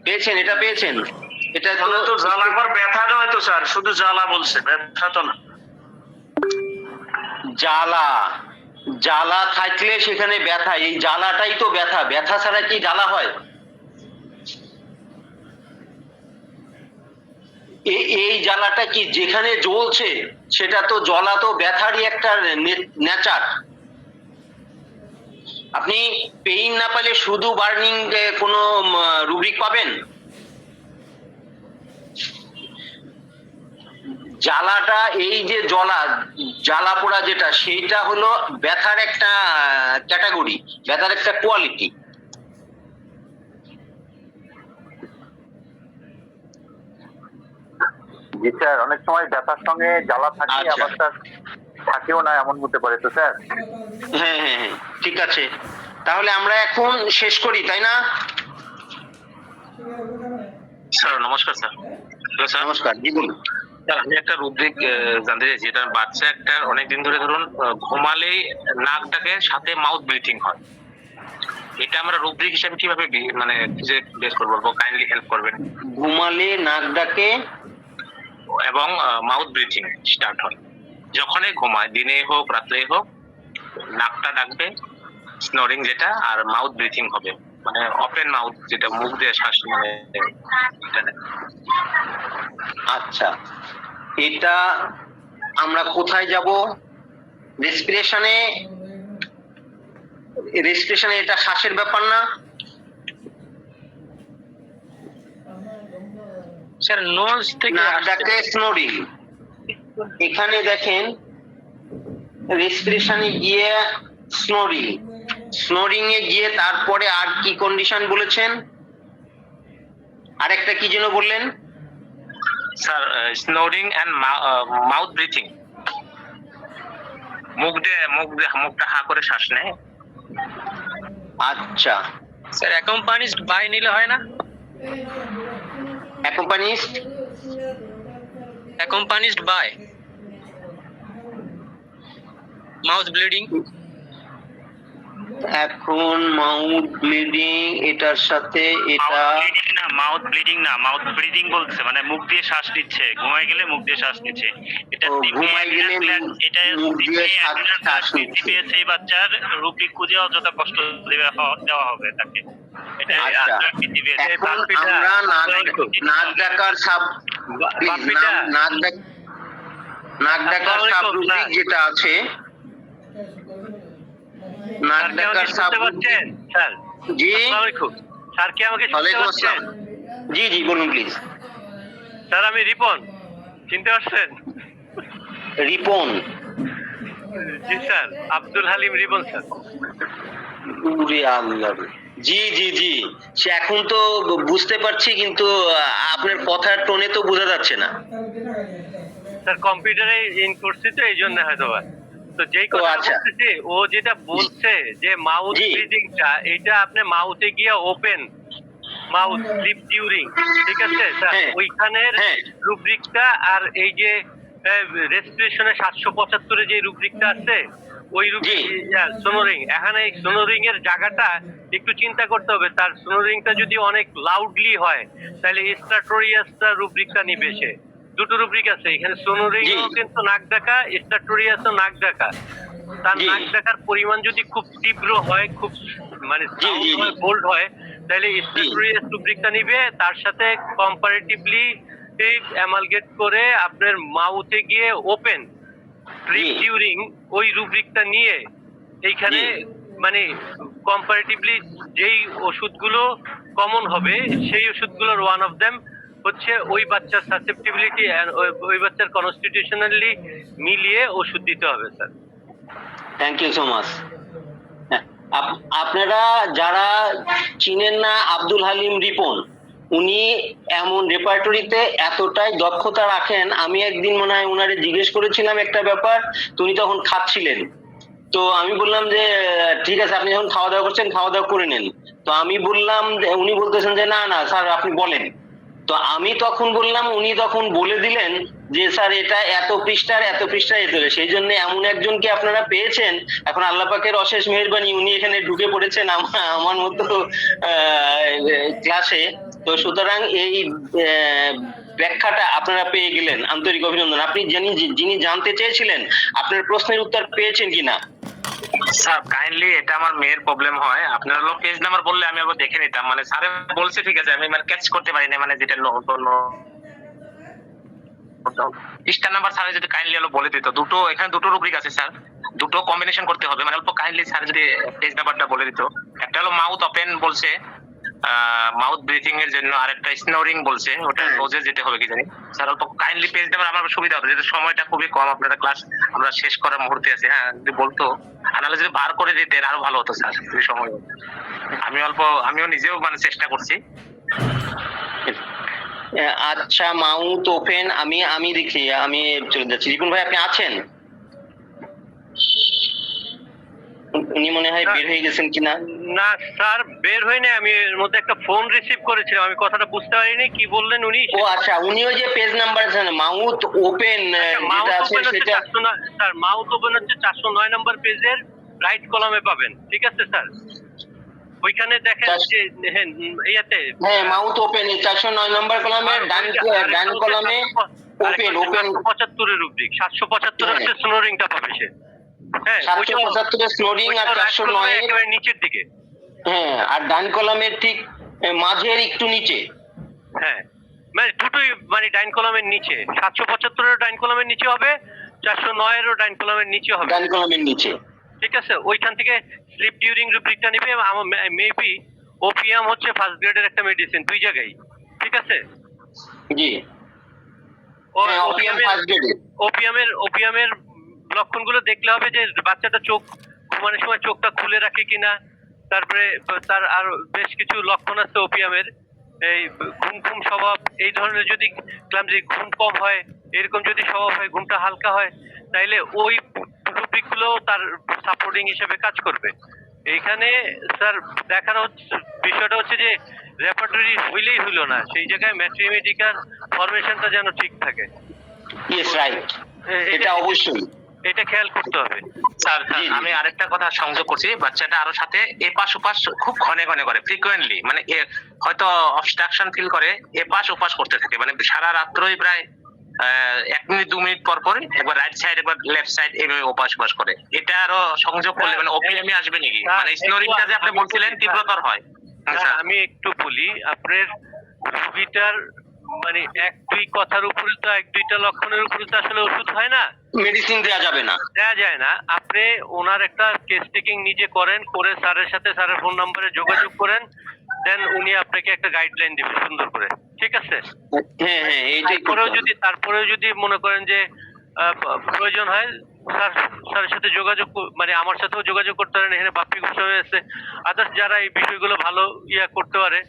পেয়েছেন? এটা পেয়েছেন? এটা তো জ্বালা পর ব্যথা নয় তো স্যার, শুধু জ্বালা বলছে, ব্যথা তো না। জ্বালা, জ্বালা থাকলে সেখানে ব্যথা, এই জ্বালাটাই তো ব্যথা। ব্যথা ছাড়া কি জ্বালা হয়? এই জ্বালাটা কি যেখানে জ্বলছে সেটা তো জ্বলা, তো ব্যথারই একটা নেচার। আপনি পেইন না পেলে শুধু বার্নিং কোনো রুব্রিক পাবেন? জ্বালাটা, এই যে জ্বালা পোড়া যেটা, সেইটা হলো ব্যথার একটা ক্যাটাগরি, ব্যথার একটা কোয়ালিটি। জি স্যার, অনেক সময় ব্যথার সঙ্গে জ্বালা থাকে, আচ্ছা। আবার স্যার থাকেও না, এমন হতে পারে তো স্যার। হ্যাঁ হ্যাঁ হ্যাঁ, ঠিক আছে। তাহলে আমরা এখন শেষ করি, তাই না? স্যার নমস্কার স্যার। নমস্কার, জি বলুন। আমি একটা রুব্রিক জানতে চাইছি। এটা বাচ্চা একটা অনেকদিন ধরে ধরুন ঘুমালেই নাক ডাকে, সাথে মাউথ ব্রিথিং হয়। এটা আমরা রুব্রিক হিসেবে কিভাবে মানে খুঁজে বের করবো? কাইন্ডলি হেল্প করবেন। ঘুমালে নাক ডাকে এবং মাউথ ব্রিথিং স্টার্ট হয় যখনই ঘুমায়, দিনে হোক রাত্রে হোক, নাকটা ডাকবে, স্নোরিং যেটা, আর মাউথ ব্রিথিং হবে, মানে ওপেন মাউথ, যেটা মুখ দিয়ে শ্বাস, মানে আচ্ছা, এটা আমরা কোথায় যাব? রেসপিরেশনে। রেসপিরেশনে এটা শ্বাসের ব্যাপার না? স্যার নোজ থেকে নাক ডাকে স্নোরিং। এখানে দেখেন রেসপিরেশনে গিয়ে স্নোরিং, স্নোরিং এ গিয়ে তারপরে আর কি কন্ডিশন বলেছেন? আরেকটা কি যেন বললেন? Sir snoring and mouth breathing, মুখটা হা করে শ্বাস নেয়। আচ্ছা স্যার অ্যাকম্পানিজড বাই নিলে হয় না? অ্যাকম্পানিজড বাই মাউথ ব্লিডিং। এখন মাউথ ব্লিডিং এটার সাথে এটা মাউথ ব্লিডিং বলছে, মানে মুখ দিয়ে শ্বাস নিচ্ছে, ঘুমাই গেলে মুখ দিয়ে শ্বাস নিচ্ছে। এটা ও, ঘুমাই গেলে এটা মুখ দিয়ে শ্বাস নিচ্ছে। সেই বাচ্চার রুব্রিক খুঁজে অযথা কষ্ট দেওয়া হবে তাকে। এটা আচ্ছা, আপনার PTBS এখন আমরা নাক ডাকার সাব নাক ডাকার সাব রুব্রিক যেটা আছে, নাক ডাকার সাব পাচ্ছেন স্যার? জি আসসালামু আলাইকুম স্যার, কি আমাকে শুনতে ওয়ালাইকুম পাচ্ছেন? আসসালাম। জি জি বলুন প্লিজ। স্যার আমি রিপন, চিনতে পারছেন? রিপন? জি স্যার, আব্দুল হালিম রিপন স্যার। উরে আল্লাহ, জি জি জি, সে এখন তো বুঝতে পারছি, কিন্তু আপনার কথার টোনে তো বোঝা যাচ্ছে না। স্যার কম্পিউটারে ইন করছি তো এই জন্য হয়তো বা। তো যেই কথা আচ্ছা। বলতেছি, ও যেটা বলছে যে মাউথ জি। ব্রিদিংটা, এটা আপনি মাউথে গিয়ে ওপেন মাউথ স্লিপ ডিউরিং, ঠিক আছে স্যার? হ্যাঁ। ওইখানের হ্যাঁ। রুব্রিকটা আর এই যে রেসপিরেশনে 775 যে রুব্রিকটা আছে, ওই রুব্রিক সোনোরিং, এখানে এই সোনোরিং এর জায়গাটা একটু চিন্তা করতে হবে। তার সোনোরিংটা যদি অনেক লাউডলি হয় তাহলে স্টাটোরিয়াসটা রুব্রিকটা নিবে সে। দুটো রুব্রিক আছে এখানে, সোনোরিং জি। কিন্তু নাক ডাকা, স্টাটোরিয়াসও নাক ডাকা। তার জি। নাক ডাকার পরিমাণ যদি খুব তীব্র হয়, খুব মানে জি, জি, জি। বোল্ড হয়, তাহলে স্টাটোরিয়াস রুব্রিকটা নিবে। তার সাথে কম্পারেটিভলি অ্যামালগেট করে আপনার মাউথে গিয়ে ওপেন ডিউরিং ওই রুব্রিকটা নিয়ে এইখানে মানে কম্পারেটিভলি যেই ওষুধগুলো কমন হবে সেই ওষুধগুলোর ওয়ান অফ দেম হচ্ছে ওই বাচ্চার সাসেপ্টিবিলিটি, ওই বাচ্চার কনস্টিটিউশনালি মিলিয়ে ওষুধ দিতে হবে sir. Thank you so much. আপনারা যারা চিনেন না আব্দুল হালিম রিপন, উনি এমন রেপার্টরিতে এতটাই দক্ষতা রাখেন। আমি একদিন মনে হয় উনারে জিজ্ঞেস করেছিলাম একটা ব্যাপার, তো উনি তখন খাচ্ছিলেন। তো আমি বললাম যে ঠিক আছে, আপনি যখন খাওয়া দাওয়া করছেন খাওয়া দাওয়া করে নেন। তো আমি বললাম, উনি বলতেছেন যে না না স্যার আপনি বলেন। তো আমি তখন বললাম, উনি তখন বলে দিলেন যে স্যার এটা এত পৃষ্ঠার এত সেই জন্য এমন একজনকে আপনারা পেয়েছেন। এখন আল্লাহ পাকের অশেষ মেহেরবানি, উনি এখানে ঢুকে পড়েছেন আমার মতো ক্লাসে। তো সুতরাং এই ব্যাখ্যাটা আপনারা পেয়ে গেলেন, আন্তরিক অভিনন্দন। আপনি যিনি জানতে চেয়েছিলেন আপনার প্রশ্নের উত্তর পেয়েছেন কিনা? স্যার কাইন্ডলি, এটা আমার মেয়ের প্রবলেম হয়। আপনার হলো পেজ নাম্বার বললে আমি আবার দেখে নিতাম, মানে স্যার বলছে ঠিক আছে, আমি মানে ক্যাচ করতে পারি না, মানে যেটা পৃষ্ঠা নাম্বার স্যার যদি কাইন্ডলি হলো বলে দিত। এখানে দুটো রুব্রিক আছে স্যার, দুটো কম্বিনেশন করতে হবে, মানে অল্প কাইন্ডলি স্যার যদি পেজ নাম্বারটা বলে দিত। একটা হলো মাউথ ওপেন বলছে মাউথ ব্রিথিং এর জন্য, আর একটা স্নোরিং বলছে, ওটা নোজে যেতে হবে কি জানি। স্যার অল্প কাইন্ডলি পেজ নাম্বার আমার সুবিধা হতো, যেহেতু সময়টা খুবই কম, আপনারা ক্লাস আমরা শেষ করার মুহূর্তে আছে। হ্যাঁ যদি বলতো, আনালে যদি বার করে দিতেন আরো ভালো হতো স্যার, যদি সময় হতো। আমিও নিজেও মানে চেষ্টা করছি। আচ্ছা, মাউথ ওপেন আমি দেখি, আমি চলে যাচ্ছি। রিপন ভাই আপনি আছেন? উনি মনে হয় বের হয়ে গেছেন কিনা। না স্যার বের হয়নি, আমি এর মধ্যে একটা ফোন রিসিভ করেছিলাম, আমি কথাটা বুঝতে পারিনি কি বললেন উনি। ও আচ্ছা, উনি ওই যে পেজ নাম্বার আছে মাউথ ওপেন যেটা আছে সেটা। স্যার মাউথ ওপেন হচ্ছে 409 নম্বর পেজের রাইট কলামে পাবেন, ঠিক আছে স্যার? ওইখানে দেখেন যে হ্যাঁ মাউথ ওপেন 409 নম্বর কলামে ডান কলামে ওপেন 775 এর রুব্রিক, 775 হচ্ছে স্নোরিংটা পাবে সে। হ্যাঁ 775 এর স্নোরিং আর 409 একেবারে নিচের দিকে। হ্যাঁ, আর ডান কলামের ঠিক মাঝের একটু নিচে। হ্যাঁ মানে দুটোই, মানে ডাইন কলামের নিচে 775 এর ডাইন কলামের নিচে হবে, 409 এরও ডাইন কলামের নিচে হবে, ডান কলামের নিচে। ঠিক আছে? ওইখান থেকে স্লিপ ডিউরিং রুব্রিকটা নিবে। আমার মেবি ওপিয়াম হচ্ছে ফার্স্ট গ্রেডের একটা মেডিসিন, দুই জায়গায়, ঠিক আছে? জি ওপিয়াম ফার্স্ট গ্রেড। ওপিয়ামের লক্ষণগুলো দেখলে হবে যে বাচ্চাটা চোখ ঘুমানোর সময় চোখটা খুলে রাখে কিনা। তারপরে তার আর বেশ কিছু লক্ষণ আছে ওপিয়ামের, এই ঘুম স্বভাব, এই ধরনের যদি ক্লামজি, ঘুম কম হয়, এরকম যদি স্বভাব হয়, ঘুমটা হালকা হয়, তাইলে ওই রুব্রিকগুলো তার সাপোর্টিং হিসেবে কাজ করবে। এইখানে স্যার দেখার বিষয়টা হচ্ছে যে রেপার্টরি হইলেই হইলো না, সেই জায়গায় ম্যাথমেটিক্যাল ফরমেশনটা যেন ঠিক থাকে। ইয়েস রাইট, এটা অবশ্যই। এটা খেয়াল করতে হবে। স্যার আমি আরেকটা কথা সংযোগ করছি, বাচ্চাটা আরো সাথে এপাশ ওপাশ খুব ঘনে ঘনে করে ফ্রিকোয়েন্টলি, মানে হয়তো অবস্ট্রাকশন ফিল করে এপাশ ওপাশ করতে থাকে, মানে সারা রাত্রই প্রায় 1 মিনিট 2 মিনিট পর পর একবার রাইট সাইড একবার লেফট সাইড এইভাবে ওপাশ ওপাশ করে। এটা আরো সংযোগ করলে মানে ওপিএমই আসবে নাকি? মানে স্নোরিংটা যে আপনি বলছিলেন তীব্রতর হয়। স্যার, আমি একটু বলি, আপনার রোগীটার মানে 1-2 কথার উপরে তো 1-2টা লক্ষণের উপরে তো আসলে ওষুধ হয় না, মেডিসিন দেওয়া যাবে না। দেওয়া যায় না। আপনি ওনার একটা কেস টেকিং নিজে করেন, করে স্যারের সাথে স্যারের ফোন নম্বরে যোগাযোগ করেন, দেন উনি আপনাকে একটা গাইডলাইন দিবে সুন্দর করে, ঠিক আছে? হ্যাঁ হ্যাঁ, এইটাই তারপরেও যদি মনে করেন যে প্রয়োজন হয়, স্যারের সাথে যোগাযোগ মানে আমার সাথেও যোগাযোগ করতে পারেন। এখানে বাপ্পি গোস্বামী আছে, আদার্স যারা এই বিষয়গুলো ভালো করতে পারে,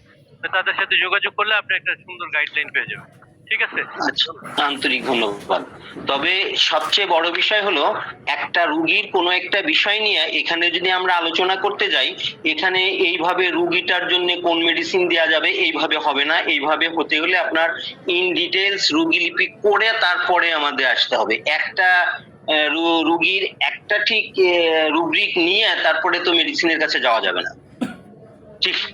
তাদের সাথে যোগাযোগ করলে আপনি একটা সুন্দর গাইডলাইন পেয়ে যাবেন, ঠিক আছে? আচ্ছা, আন্তরিক ধন্যবাদ। তবে সবচেয়ে বড় বিষয় হলো, একটা রুগীর কোনো একটা বিষয় নিয়ে এখানে যদি আমরা আলোচনা করতে যাই, এখানে এইভাবে রুগীটার জন্য কোন মেডিসিন দেওয়া যাবে এইভাবে হবে না। এইভাবে হতে হলে আপনার ইন ডিটেলস রুগীলিপি করে তারপরে আমাদের আসতে হবে। একটা রুগীর একটা ঠিক রুব্রিক নিয়ে তারপরে তো মেডিসিনের কাছে যাওয়া যাবে না।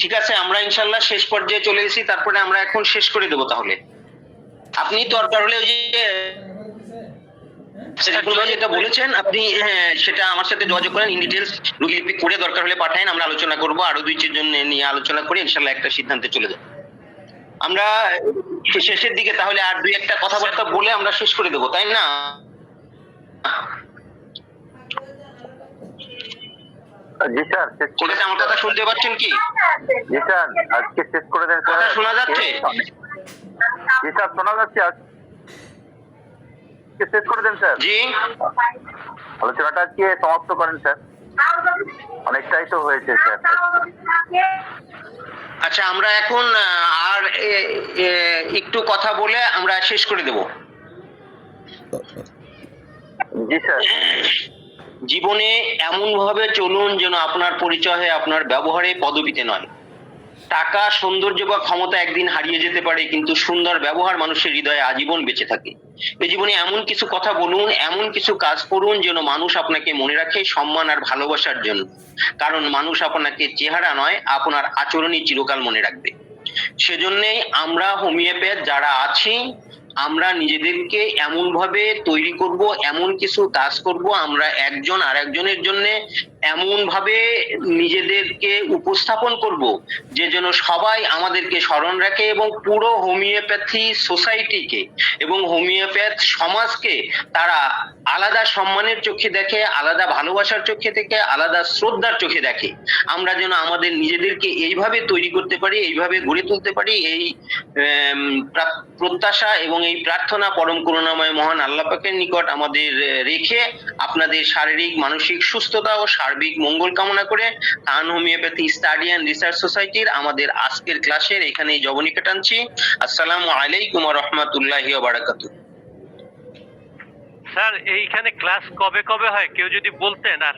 ঠিক আছে, আমরা ইনশাল্লাহ শেষ পর্যায়ে চলে এসেছি, তারপরে আমরা এখন শেষ করে দেবো। তাহলে আপনি দরকার হলে ওই যে যেটা বলেছেন আপনি, হ্যাঁ, সেটা আমার সাথে যোগাযোগ করেন, ইন ডিটেলস রুগীলিপি করে দরকার হলে পাঠান, আমরা আলোচনা করবো, আরো 2-4 জন নিয়ে আলোচনা করে ইনশাল্লাহ একটা সিদ্ধান্তে চলে যাব। আমরা শেষের দিকে তাহলে আর 2-1টা কথাবার্তা বলে আমরা শেষ করে দেবো, তাই না? জি স্যার, ঠিক আছে, আমার কথা শুনতে পাচ্ছেন কি? জি স্যার, আজকে শেষ করে দেন। কথা শোনা যাচ্ছে? জি স্যার, শোনা যাচ্ছে। আজকে শেষ করে দেন স্যার। জি, আলোচনাটা আজকে সমাপ্ত করেন স্যার, অনেকটাই তো হয়েছে স্যার। আচ্ছা, আমরা এখন আর একটু কথা বলে আমরা শেষ করে দেব। জি স্যার। জীবনে এমন ভাবে চলুন যেন আপনার পরিচয় হয় আপনার ব্যবহারে, পদবিতে নয়। টাকা, সৌন্দর্য বা ক্ষমতা একদিন হারিয়ে যেতে পারে, কিন্তু সুন্দর ব্যবহার মানুষের হৃদয়ে আজীবন বেঁচে থাকে। এই জীবনে এমন কিছু কথা বলুন, এমন কিছু কাজ করুন যেন মানুষ আপনাকে মনে রাখে সম্মান আর ভালোবাসার জন্য। কারণ মানুষ আপনাকে চেহারা নয়, আপনার আচরণই চিরকাল মনে রাখবে। সেজন্যই আমরা হোমিওপ্যাথ যারা আছি, আমরা নিজেদেরকে এমন ভাবে তৈরি করব, এমন কিছু কাজ করব, আমরা একজন আর একজনের জন্য এমন ভাবে নিজেদেরকে উপস্থাপন করব যে যেন সবাই আমাদেরকে স্মরণ রাখে, এবং পুরো হোমিওপ্যাথি সোসাইটিকে এবং হোমিওপ্যাথ সমাজকে তারা আলাদা সম্মানের চোখে দেখে, আলাদা ভালোবাসার চোখে দেখে, আলাদা শ্রদ্ধার চোখে দেখে। আমরা যেন আমাদের নিজেদেরকে এইভাবে তৈরি করতে পারি, এইভাবে গড়ে তুলতে পারি, এই প্রত্যাশা এবং এই প্রার্থনা পরম করুণাময় মহান আল্লাহ পাকের নিকট আমাদের রেখে আপনাদের শারীরিক মানসিক সুস্থতা ও সার্বিক মঙ্গল কামনা করে কান হোমিওপ্যাথি স্টাডি অ্যান্ড রিসার্চ সোসাইটির আমাদের আজকের ক্লাসের এখানেই জবনিকা টানছি। আসসালামু আলাইকুম ওয়া রাহমাতুল্লাহি ওয়া বারাকাতুহু। স্যার, এইখানে ক্লাস কবে কবে হয় কেউ যদি বলতেন? আর